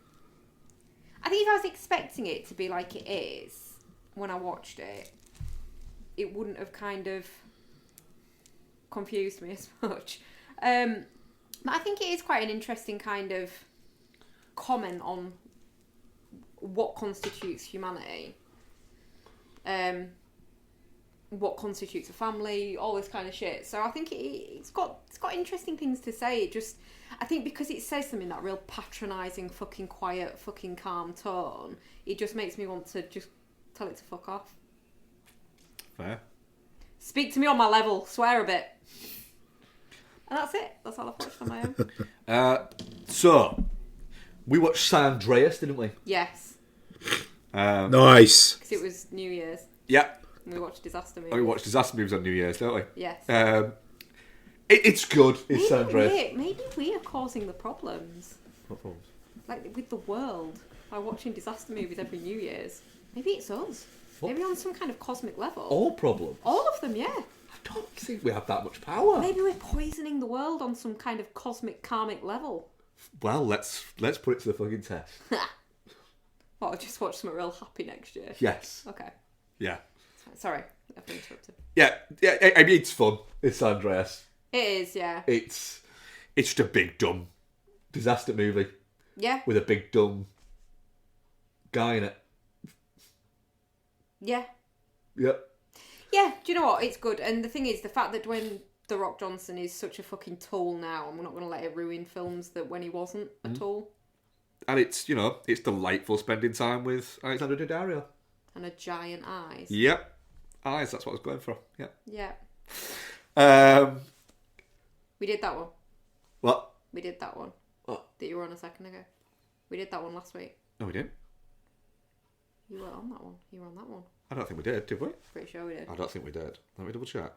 I think if I was expecting it to be like it is when I watched it, it wouldn't have kind of confused me as much. But I think it is quite an interesting kind of comment on what constitutes humanity. What constitutes a family, all this kind of shit. So I think it's got interesting things to say. I think because it says them in that real patronising, fucking quiet, fucking calm tone, it just makes me want to just tell it to fuck off. Fair. Speak to me on my level, swear a bit. And that's it. That's all I've watched on my own. So, we watched San Andreas, didn't we? Yes. Nice. Because it was New Year's. Yeah. And we watched disaster movies. We watched disaster movies on New Year's, don't we? Yes. It's good. It's San Andreas. Maybe we are causing the problems. What problems? Like with the world by watching disaster movies every New Year's. Maybe it's us. What? Maybe on some kind of cosmic level. All problems? All of them, yeah. I don't think we have that much power. Maybe we're poisoning the world on some kind of cosmic karmic level. Well, let's put it to the fucking test. What, I'll just watch something real happy next year? Yes. Okay. Yeah. Sorry, I've been interrupted. Yeah. I mean, it's fun. It's San Andreas. It is, yeah. It's just a big dumb disaster movie Yeah. with a big dumb guy in it. Yeah. Yep. Yeah, do you know what? It's good. And the thing is, the fact that when The Rock Johnson is such a fucking tool now, and we're not going to let it ruin films that when he wasn't a tool. And it's, it's delightful spending time with Alexandra Daddario. And a giant eyes. Yep. Eyes, that's what I was going for. Yep. Yeah. We did that one. What? We did that one. What? That you were on a second ago. We did that one last week. No, we didn't. You were on that one. You were on that one. I don't think we did we? Pretty sure we did. I don't think we did. Let me double check.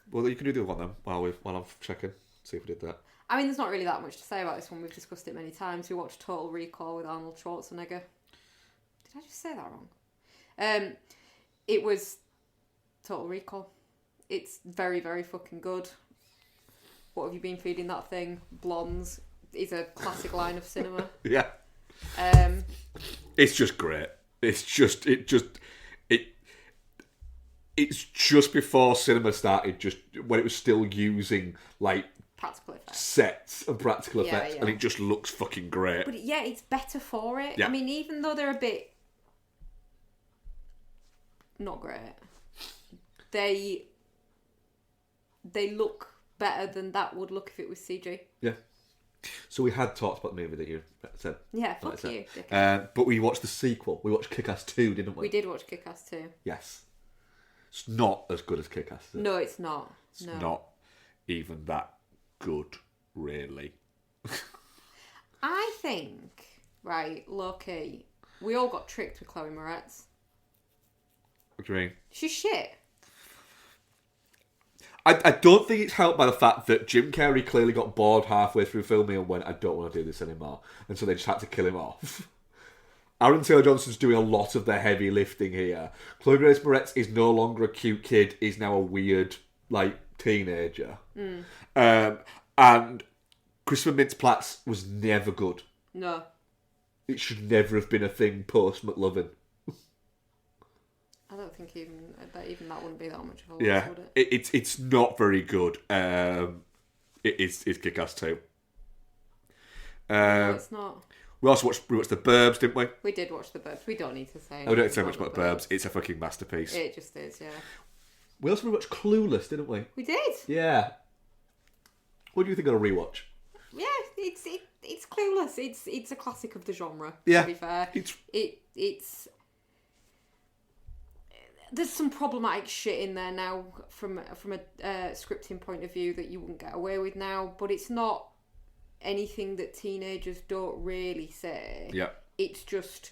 Well, you can do the other one then while I'm checking. See if we did that. I mean, there's not really that much to say about this one. We've discussed it many times. We watched Total Recall with Arnold Schwarzenegger. Did I just say that wrong? It was Total Recall. It's very, very fucking good. What have you been feeding that thing? Blondes is a classic line of cinema. Yeah. It's just great. It's just before cinema started, just when it was still using like practical effects, sets and practical effects, yeah. and it just looks fucking great. But yeah, it's better for it. Yeah. I mean, even though they're a bit not great, they look better than that would look if it was CG. Yeah. So we had talked about the movie that you said. Yeah, fuck you. But we watched the sequel. We watched Kick-Ass 2, didn't we? We did watch Kick-Ass 2. Yes. It's not as good as Kick-Ass 2. No, it's not. It's not even that good, really. I think, right, low-key, we all got tricked with Chloe Moretz. What do you mean? She's shit. I don't think it's helped by the fact that Jim Carrey clearly got bored halfway through filming and went, I don't want to do this anymore. And so they just had to kill him off. Aaron Taylor-Johnson's doing a lot of the heavy lifting here. Chloe Grace Moretz is no longer a cute kid, is now a weird, like, teenager. And Christopher Mintz-Plasse was never good. No. It should never have been a thing post-McLovin. I don't think even that wouldn't be that much of a loss, would it? It's not very good. It's Kick-Ass 2. No, it's not. We watched The Burbs, didn't we? We did watch The Burbs. We don't need to say. We don't say much about Burbs. It's a fucking masterpiece. It just is, yeah. We also watched Clueless, didn't we? We did. Yeah. What do you think of a rewatch? Yeah, it's Clueless. It's a classic of the genre. Yeah. To be fair, it's. There's some problematic shit in there now from a scripting point of view that you wouldn't get away with now, but it's not anything that teenagers don't really say. Yeah. It's just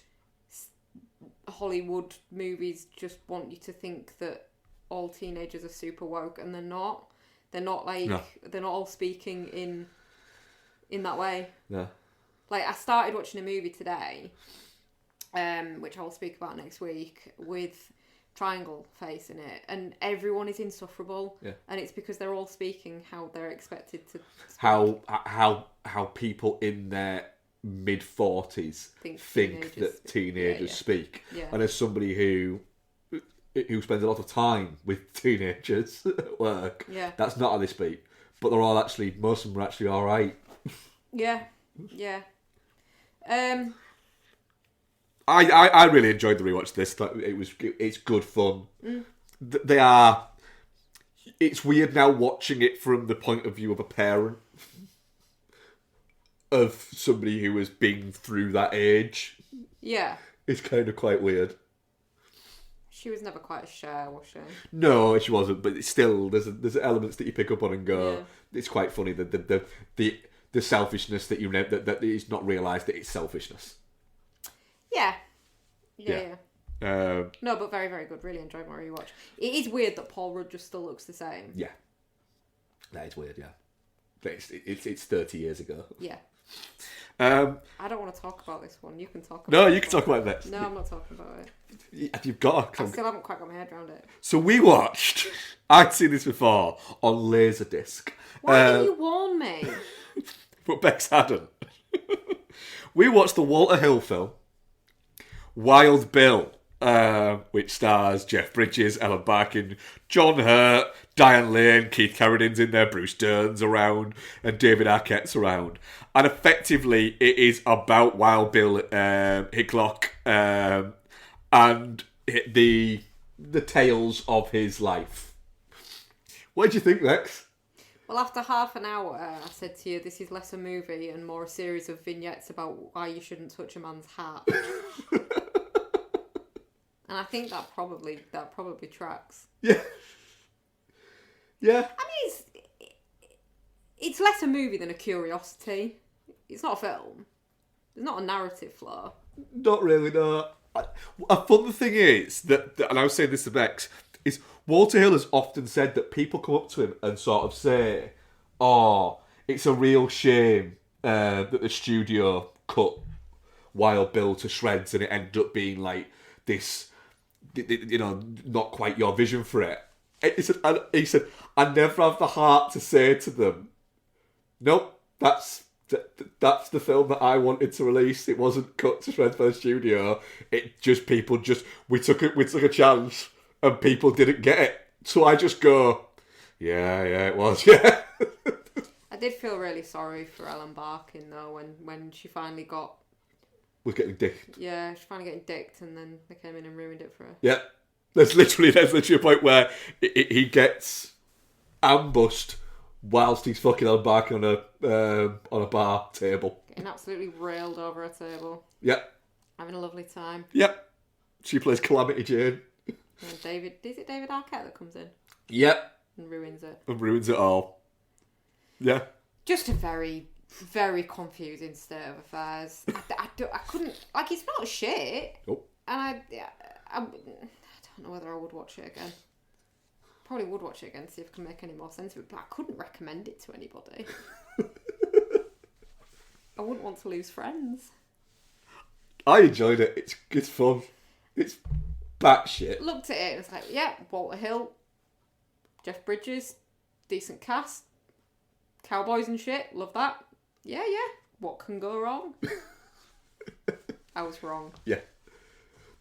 Hollywood movies just want you to think that all teenagers are super woke, and they're not. They're not they're not all speaking in that way. Yeah. Like, I started watching a movie today, which I'll speak about next week, with Triangle Face in it, and everyone is insufferable. Yeah. And it's because they're all speaking how they're expected to speak. How people in their mid-40s think that teenagers speak. Yeah. And as somebody who spends a lot of time with teenagers at work, that's not how they speak. But they're all actually, most of them are actually alright. Yeah. Yeah. I really enjoyed the rewatch of this. It's good fun. They are. It's weird now watching it from the point of view of a parent, of somebody who has been through that age. Yeah, it's kind of quite weird. She was never quite a share, was she? No, she wasn't. But it's still, there's elements that you pick up on and go. Yeah. It's quite funny the selfishness that that it's not realised that it's selfishness. Yeah. No, but very, very good. Really enjoyed my rewatch. It is weird that Paul Rudd just still looks the same. Yeah. That is weird, yeah. But it's 30 years ago. Yeah. I don't want to talk about this one. You can talk about it. No, you can talk about this. No, I'm not talking about it. You've got to. I still haven't quite got my head around it. So we watched, I'd seen this before, on Laserdisc. Why didn't you warn me? But Bex hadn't. We watched the Walter Hill film, Wild Bill, which stars Jeff Bridges, Ellen Barkin, John Hurt, Diane Lane, Keith Carradine's in there, Bruce Dern's around, and David Arquette's around. And effectively, it is about Wild Bill Hickok and the tales of his life. What did you think, Lex? Well, after half an hour, I said to you, this is less a movie and more a series of vignettes about why you shouldn't touch a man's hat. And I think that probably tracks. Yeah. Yeah. I mean, it's less a movie than a curiosity. It's not a film. There's not a narrative flaw. Not really, no. A fun thing is that, and I was saying this to Bex, is Walter Hill has often said that people come up to him and sort of say, "Oh, it's a real shame that the studio cut Wild Bill to shreds and it ended up being like this, not quite your vision for it." he said, I never have the heart to say to them, nope, that's the film that I wanted to release. It wasn't cut to shreds by the studio. It just we took a chance and people didn't get it. So I just go, yeah, it was, yeah. I did feel really sorry for Ellen Barkin though when she finally was getting dicked. Yeah, she's finally getting dicked, and then they came in and ruined it for her. Yeah, there's literally a point where he gets ambushed whilst he's fucking Ellen Barkin on a bar table. Getting absolutely railed over a table. Yep. Having a lovely time. Yep. She plays Calamity Jane. And is it David Arquette that comes in? Yep. And ruins it. And ruins it all. Yeah. Just a very, very confusing state of affairs. I couldn't... Like, it's not shit. Nope. And I don't know whether I would watch it again. Probably would watch it again to see if I can make any more sense of it, but I couldn't recommend it to anybody. I wouldn't want to lose friends. I enjoyed it. It's fun. It's batshit. Looked at it and was like, yeah, Walter Hill, Jeff Bridges, decent cast, cowboys and shit, love that. Yeah. What can go wrong? I was wrong. Yeah.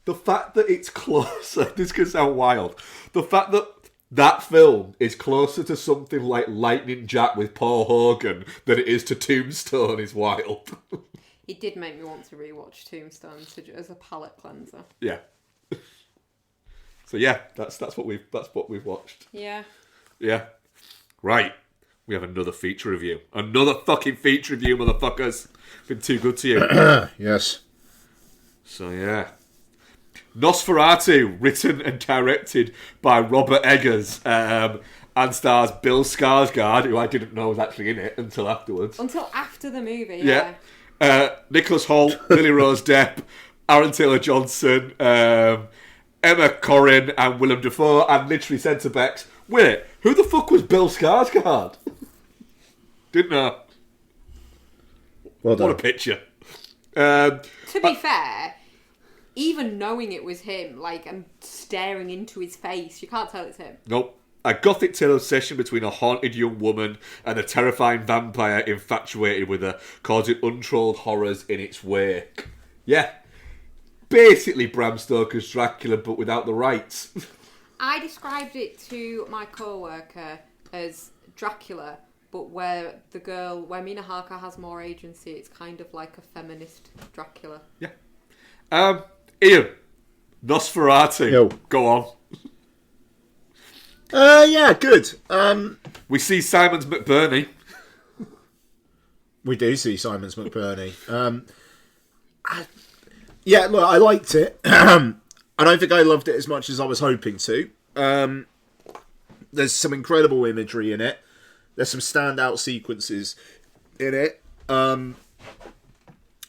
The fact that it's closer, this could sound wild. The fact that film is closer to something like Lightning Jack with Paul Hogan than it is to Tombstone is wild. It did make me want to rewatch Tombstone as a palate cleanser. Yeah. So yeah, that's what we've watched. Yeah. Yeah. Right. We have another feature review. Another fucking feature review, motherfuckers. Been too good to you. Yes. So yeah. Nosferatu, written and directed by Robert Eggers, and stars Bill Skarsgård, who I didn't know was actually in it until afterwards. Until after the movie, yeah. Nicholas Hoult, Lily Rose Depp, Aaron Taylor-Johnson, Emma Corrin, and Willem Dafoe, and literally centre backs. Wait, who the fuck was Bill Skarsgård? Didn't know. Well done. What a picture. To be fair, even knowing it was him, like, and staring into his face, you can't tell it's him. Nope. A gothic tale obsession between a haunted young woman and a terrifying vampire infatuated with her, causing untold horrors in its wake. Yeah. Basically Bram Stoker's Dracula, but without the rights. I described it to my co-worker as Dracula, but where Mina Harker has more agency, it's kind of like a feminist Dracula. Yeah. Ian, Nosferatu. Yo. Go on. Yeah, good. We see Simons McBurney. We do see Simons McBurney. Yeah, look, I liked it. I don't think I loved it as much as I was hoping to. There's some incredible imagery in it. There's some standout sequences in it.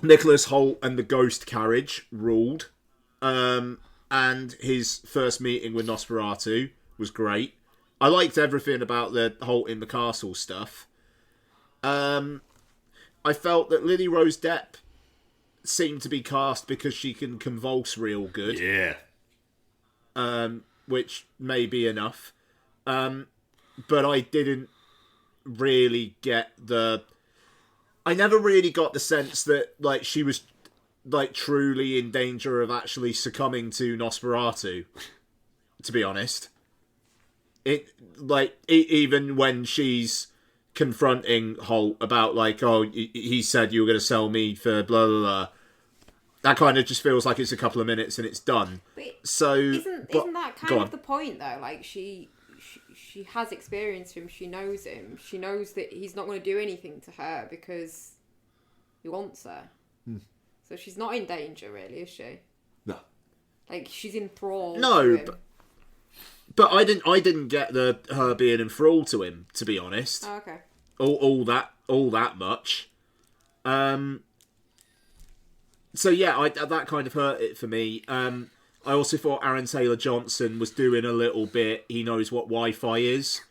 Nicholas Hoult and the ghost carriage ruled. And his first meeting with Nosferatu was great. I liked everything about the Hoult in the castle stuff. I felt that Lily Rose Depp seemed to be cast because she can convulse real good. Yeah. Which may be enough. But I didn't really get I never really got the sense that, like, she was, like, truly in danger of actually succumbing to Nosferatu, to be honest. Even when she's confronting Holt about, like, oh, he said you were going to sell me for blah, blah, blah. That kind of just feels like it's a couple of minutes and it's done. But isn't that kind of the point, though? Like, she has experienced him. She knows him. She knows that he's not going to do anything to her because he wants her. So she's not in danger, really, is she? No. Like, she's enthralled. No, to him. but I didn't get her being enthralled to him, to be honest. Oh, okay. All that much. So yeah, that kind of hurt it for me. I also thought Aaron Taylor-Johnson was doing a little bit. He knows what Wi-Fi is.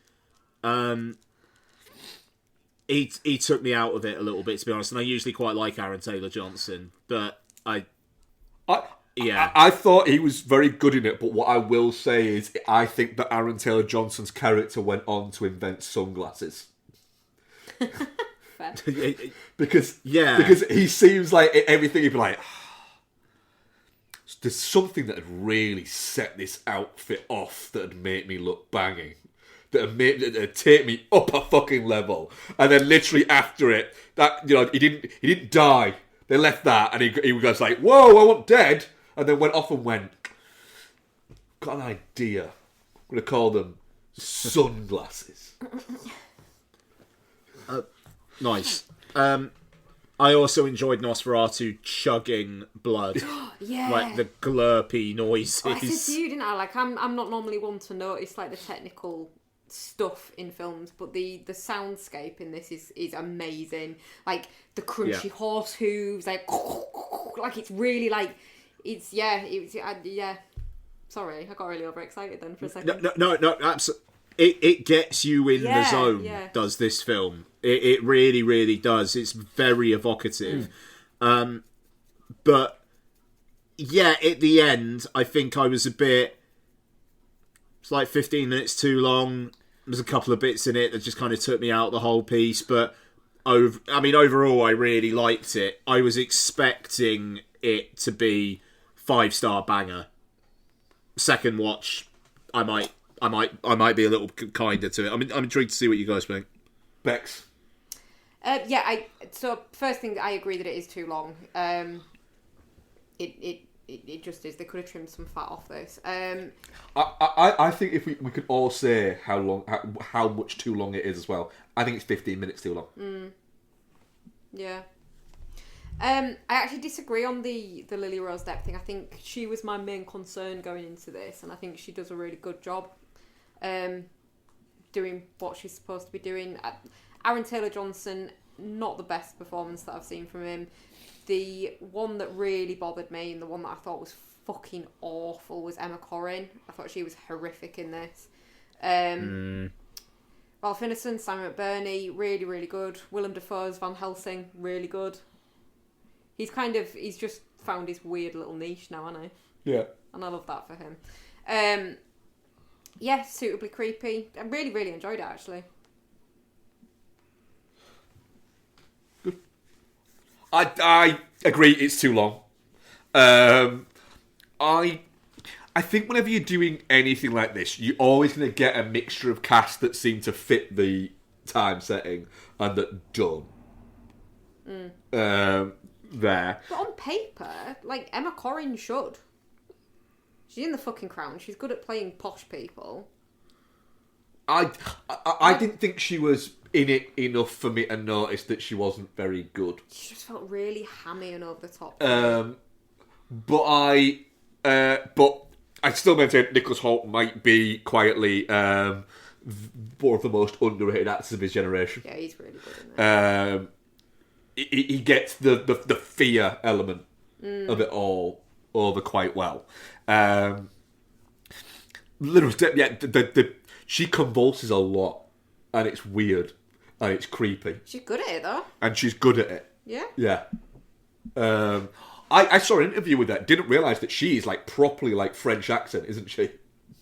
He took me out of it a little bit, to be honest. And I usually quite like Aaron Taylor-Johnson, but I Yeah. I thought he was very good in it, but what I will say is I think that Aaron Taylor Johnson's character went on to invent sunglasses. Fair. Because Yeah. because he seems like everything he'd be like, there's something that had really set this outfit off that had made me look banging. That'd take me up a fucking level. And then literally after it, that he didn't die. They left that and he goes like, whoa, I wasn't dead, and then went off and went, got an idea. I'm gonna call them sunglasses. Nice. I also enjoyed Nosferatu chugging blood. Yeah. Like the glurpy noises. I said to you, didn't I? Like, I'm not normally one to notice like the technical stuff in films, but the soundscape in this is amazing. Like the crunchy horse hooves, like it's really like yeah. Sorry, I got really overexcited then for a second. No, absolutely. It gets you in the zone. Yeah. Does this film? It really, really does. It's very evocative. But yeah, at the end, I think I was a bit. It's like 15 minutes too long. There's a couple of bits in it that just kind of took me out the whole piece. But overall, I really liked it. I was expecting it to be 5-star banger. Second watch, I might be a little kinder to it. I'm intrigued to see what you guys think. Bex. So first thing, I agree that it is too long. It just is. They could have trimmed some fat off this. I think if we could all say how much too long it is as well. I think it's 15 minutes too long. Yeah. I actually disagree on the Lily Rose Depp thing. I think she was my main concern going into this, and I think she does a really good job doing what she's supposed to be doing. Aaron Taylor Johnson, not the best performance that I've seen from him. The one that really bothered me, and the one that I thought was fucking awful, was Emma Corrin. I thought she was horrific in this. Ralph Ineson, Simon McBurney, really, really good. Willem Dafoe's Van Helsing, really good. He's just found his weird little niche now, hasn't he? Yeah. And I love that for him. Yeah, suitably creepy. I really, really enjoyed it, actually. Good. I agree, it's too long. I think whenever you're doing anything like this, you're always going to get a mixture of cast that seem to fit the time setting and that don't. There. But on paper, like, Emma Corrin should. She's in the fucking Crown. She's good at playing posh people. I didn't think she was in it enough for me to notice that she wasn't very good. She just felt really hammy and over the top. But I still maintain Nicholas Hoult might be quietly one of the most underrated actors of his generation. Yeah, he's really good in that. He gets the fear element of it all over quite well. Little step, yeah. She convulses a lot, and it's weird, and it's creepy. She's good at it, though. And she's good at it. Yeah. Yeah. I saw an interview with her. Didn't realise that she's like properly like French accent, isn't she?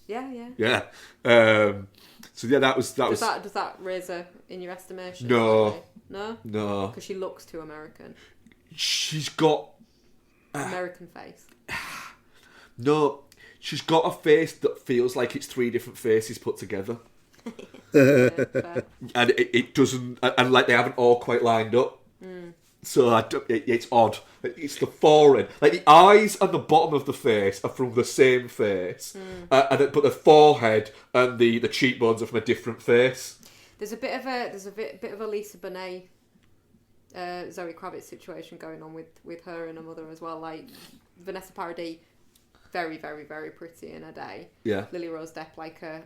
Yeah, yeah. Yeah. So yeah, that was. Does that raise her in your estimation? No. No? No. Because she looks too American. She's got... American face. No. She's got a face that feels like it's 3 different faces put together. Yeah, fair. And it doesn't... And like they haven't all quite lined up. So it's odd. It's the forehead. Like the eyes and the bottom of the face are from the same face. But the forehead and the cheekbones are from a different face. There's a bit of a Lisa Bonet, Zoe Kravitz situation going on with her and her mother as well. Like Vanessa Paradis, very, very, very pretty in her day. Yeah. Lily Rose Depp, like a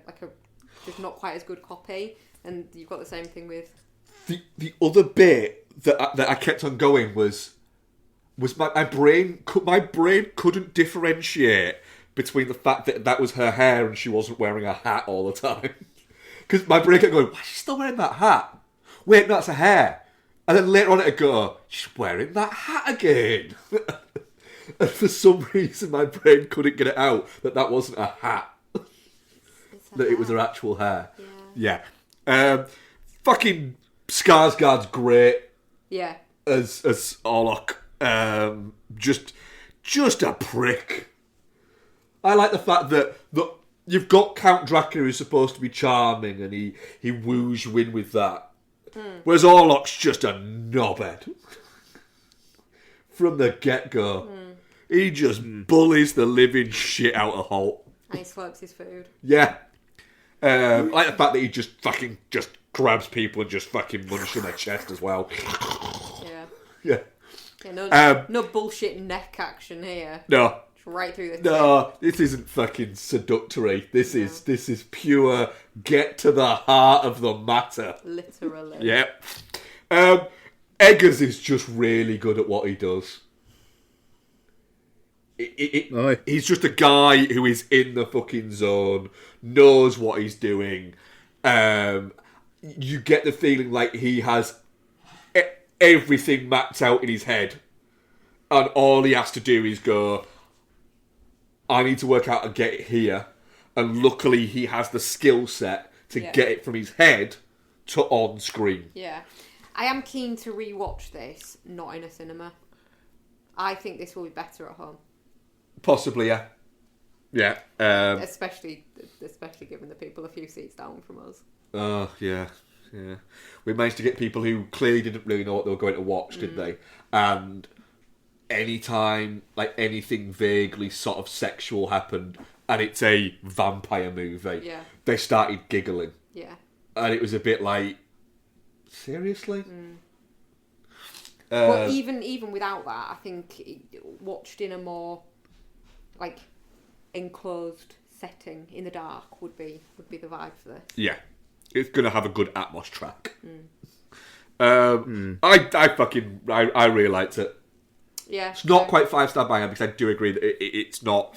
just not quite as good copy, and you've got the same thing with. The other bit that I kept on going was my brain couldn't differentiate between the fact that was her hair and she wasn't wearing a hat all the time. Because my brain kept going, why is she still wearing that hat? Wait, no, that's her hair. And then later on it'd go, she's wearing that hat again. And for some reason, my brain couldn't get it out that wasn't a hat. That it was her actual hair. Yeah. Fucking Skarsgård's great. Yeah. As Orlok. Just a prick. I like the fact that you've got Count Dracula who's supposed to be charming and he woos you in with that. Whereas Orlok's just a knobhead. From the get-go. He just bullies the living shit out of Holt. And he slurps his food. Yeah. I like the fact that he just fucking just grabs people and just fucking munches on their chest as well. Yeah. Yeah. Yeah, no bullshit neck action here. No. Just right through the No, this isn't fucking seductory. This is pure get to the heart of the matter. Literally. Yep. Eggers is just really good at what he does. He's just a guy who is in the fucking zone, knows what he's doing. You get the feeling like he has everything mapped out in his head. And all he has to do is go, I need to work out how to get it here. And luckily he has the skill set to get it from his head to on screen. Yeah. I am keen to rewatch this, not in a cinema. I think this will be better at home. Possibly, yeah. Yeah. Especially given the people a few seats down from us. Oh, yeah. Yeah. We managed to get people who clearly didn't really know what they were going to watch, didn't they? And anytime, like, anything vaguely sort of sexual happened, and it's a vampire movie, they started giggling. Yeah. And it was a bit like, seriously? But even without that, I think watched in a more like enclosed setting in the dark would be the vibe for this. Yeah, it's gonna have a good Atmos track. I really liked it. Yeah, it's not quite 5-star banger because I do agree that it's not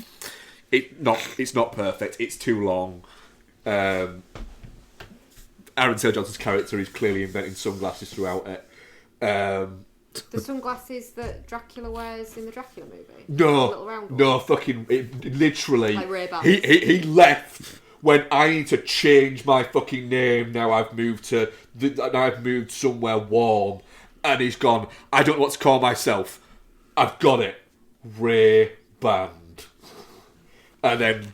perfect. It's too long. Aaron Taylor Johnson's character is clearly inventing sunglasses throughout it. The sunglasses that Dracula wears in the Dracula movie? No, fucking literally. Like Ray-Bans. He left when I need to change my fucking name. Now I've moved somewhere warm, and he's gone. I don't know what to call myself. I've got it, Ray-Band, and then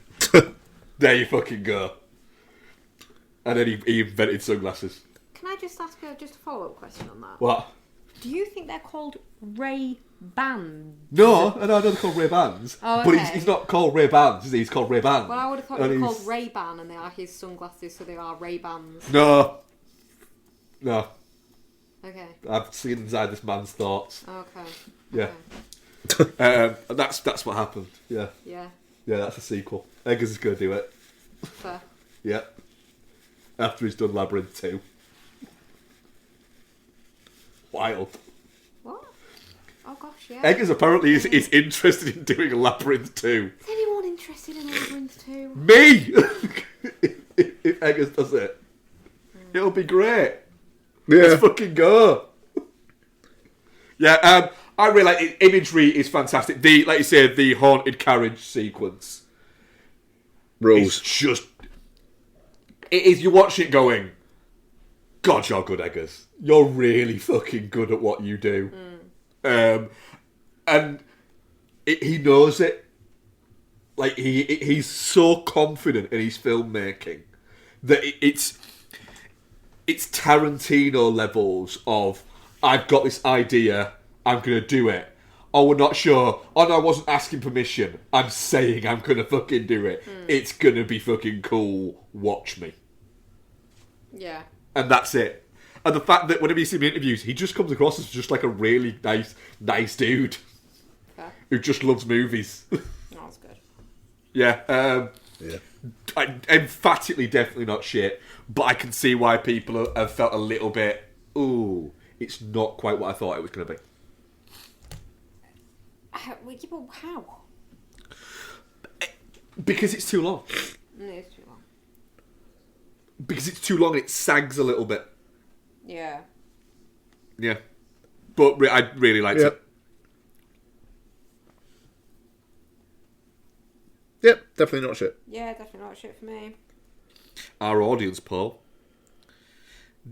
there you fucking go. And then he invented sunglasses. Can I just ask a follow-up question on that? What? Do you think they're called Ray-Bans? No, they're called Ray-Bans. Oh, okay. But he's not called Ray-Bans, is he? He's called Ray-Bans. Well, I would have thought they were called Ray-Ban and they are his sunglasses, so they are Ray-Bans. No. Okay. I've seen inside this man's thoughts. Okay. Yeah. That's what happened. Yeah. Yeah. Yeah, that's a sequel. Eggers is going to do it. Fair. Yeah. After he's done Labyrinth 2. Wild. What? Oh gosh, yeah. Eggers apparently is interested in doing a Labyrinth 2. Is anyone interested in Labyrinth 2? Me! if Eggers does it. It'll be great. Yeah. Let's fucking go. Yeah, I really like it. Imagery is fantastic. Like you said, the haunted carriage sequence. Rules. It's just... It is, you watch it going, God, you're good, Eggers. You're really fucking good at what you do. And he knows it. Like, he's so confident in his filmmaking that it's Tarantino levels of, I've got this idea, I'm going to do it. Oh, we're not sure. Oh, no, I wasn't asking permission. I'm saying I'm going to fucking do it. It's going to be fucking cool. Watch me. Yeah. And that's it. And the fact that whenever you see him in interviews, he just comes across as just like a really nice dude. Fair. Who just loves movies. Oh, that's good. Yeah. Emphatically definitely not shit. But I can see why people have felt a little bit, ooh, it's not quite what I thought it was going to be. How? Because it's too long. It's too long. Because it's too long and it sags a little bit. Yeah. Yeah. But I really liked it. Yep, definitely not shit. Yeah, definitely not shit for me. Our audience poll.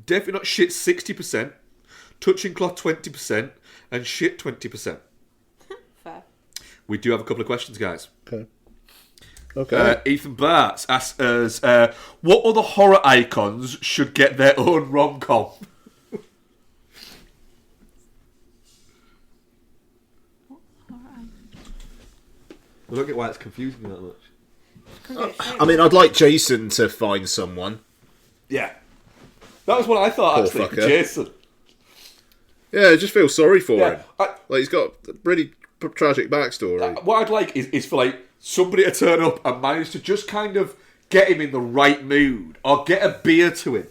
Definitely not shit 60%, touching cloth 20%, and shit 20%. Fair. We do have a couple of questions, guys. Okay. Ethan Bartz asks us, what other horror icons should get their own rom-com? I don't get why it's confusing me that much. I mean, I'd like Jason to find someone. Yeah. That was what I thought, Poor actually. fucker. Jason. Yeah, I just feel sorry for him. I, Like, he's got a really tragic backstory. what I'd like is for, like, somebody to turn up and manage to just kind of get him in the right mood or get a beer to him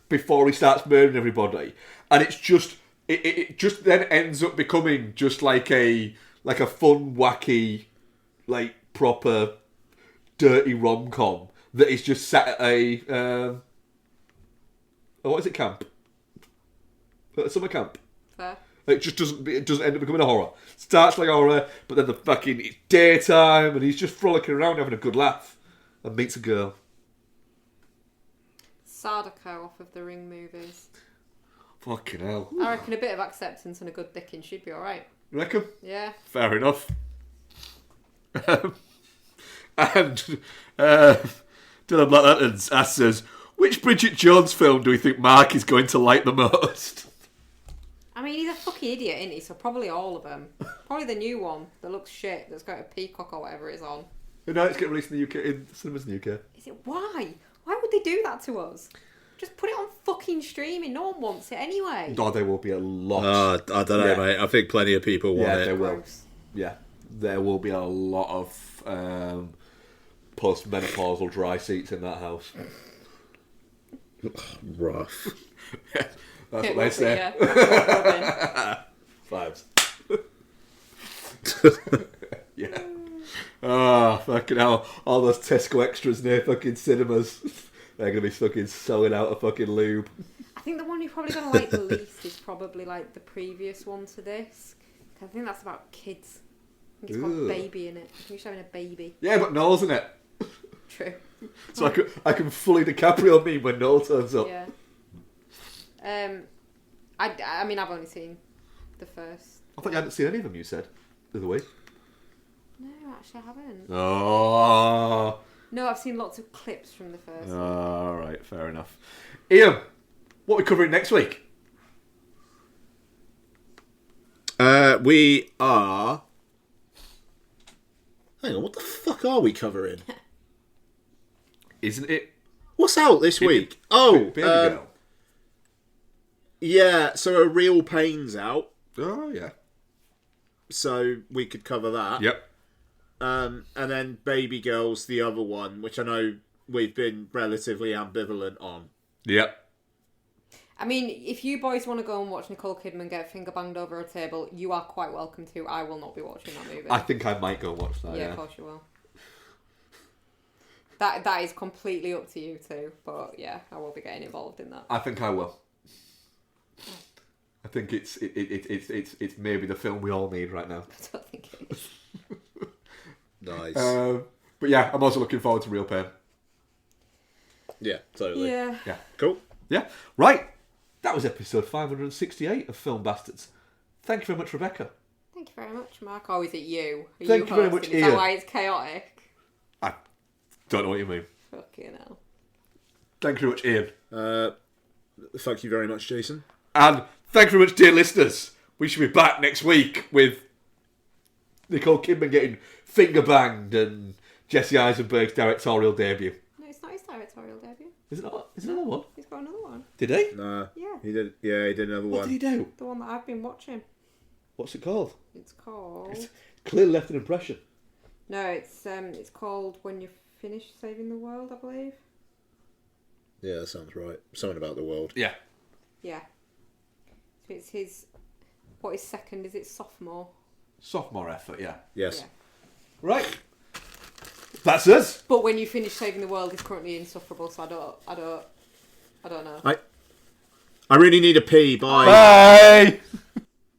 before he starts murdering everybody. And it's just... It just then ends up becoming just like a fun, wacky, like, proper dirty rom-com that is just sat at a what is it, camp? A summer camp. Fair. It doesn't end up becoming a horror. Starts like a horror, but then it's daytime and he's just frolicking around having a good laugh and meets a girl. Sadako off of the Ring movies. Fucking hell. I reckon a bit of acceptance and a good dicking should be alright. You reckon? Yeah. Fair enough. And Dylan Black Lanterns asks us, which Bridget Jones film do we think Mark is going to like the most? I mean, he's a fucking idiot, isn't he? So probably all of them. Probably the new one that looks shit, that's got a peacock or whatever it's on. No, it's getting released in the UK, in cinemas in the UK. Is it? Why? Why would they do that to us? Just put it on fucking streaming. No one wants it anyway. Oh, there will be a lot. I don't know, mate. I think plenty of people want Yeah, it. there will. Gross. Yeah, there will be a lot of post-menopausal dry seats in that house. Rough. That's what It they will say. be, yeah. Vibes. Yeah. Oh, fucking hell. All those Tesco extras near fucking cinemas. They're going to be fucking selling out a fucking lube. I think the one you're probably going to like the least is probably like the previous one to this. 'Cause I think that's about kids. I think it's got a Ooh. baby in it. I think she's having a baby. Yeah, but Noel's in it. True. So I can fully DiCaprio meme when Noel turns up. Yeah. I mean, I've only seen the first. I thought you hadn't seen any of them, you said, the other week. No, actually, I haven't. Oh. No, I've seen lots of clips from the first. Alright, fair enough. Ian, what are we covering next week? We are... Hang on, what the fuck are we covering? Isn't it? What's out this week? Oh, Baby Girl. yeah, so A Real Pain's out, Oh, yeah. so we could cover that. Yep. And then Baby Girl's the other one, which I know we've been relatively ambivalent on. Yep. I mean, if you boys want to go and watch Nicole Kidman get finger banged over a table, you are quite welcome to. I will not be watching that movie. I think I might go watch that, yeah, yeah. of course you will. That is completely up to you two, but yeah, I will be getting involved in that. I think I will. I think it's maybe the film we all need right now. I don't think it is. Nice. But yeah, I'm also looking forward to Real Pain. Yeah, totally. Yeah. Yeah. Cool. Yeah. Right. That was episode 568 of Film Bastards. Thank you very much, Rebecca. Thank you very much, Mark. Oh, is it you? Are Thank you very hosting? much, Is Ian. that why it's chaotic? I don't know what you mean. Fucking hell. Thank you very much, Ian. Thank you very much, Jason. And thank you very much, dear listeners. We should be back next week with Nicole Kidman getting finger banged and Jesse Eisenberg's directorial debut. No, it's not his directorial debut. Is it not? Is it another one? He's got another one. Did he? Nah, Yeah. he did. Yeah, he did another What one. did he do? The one that I've been watching. What's it called? It's called... Clearly left an impression. No, it's called When You're Finished Saving the World, I believe. Yeah, that sounds right. Something about the world. Yeah. Yeah. So it's his... What is second? Is it sophomore? Sophomore effort, yeah. Yes. Yeah. Right. That's us. But When You Finish Saving the World is currently insufferable, so I don't know. I really need a pee. Bye. Bye.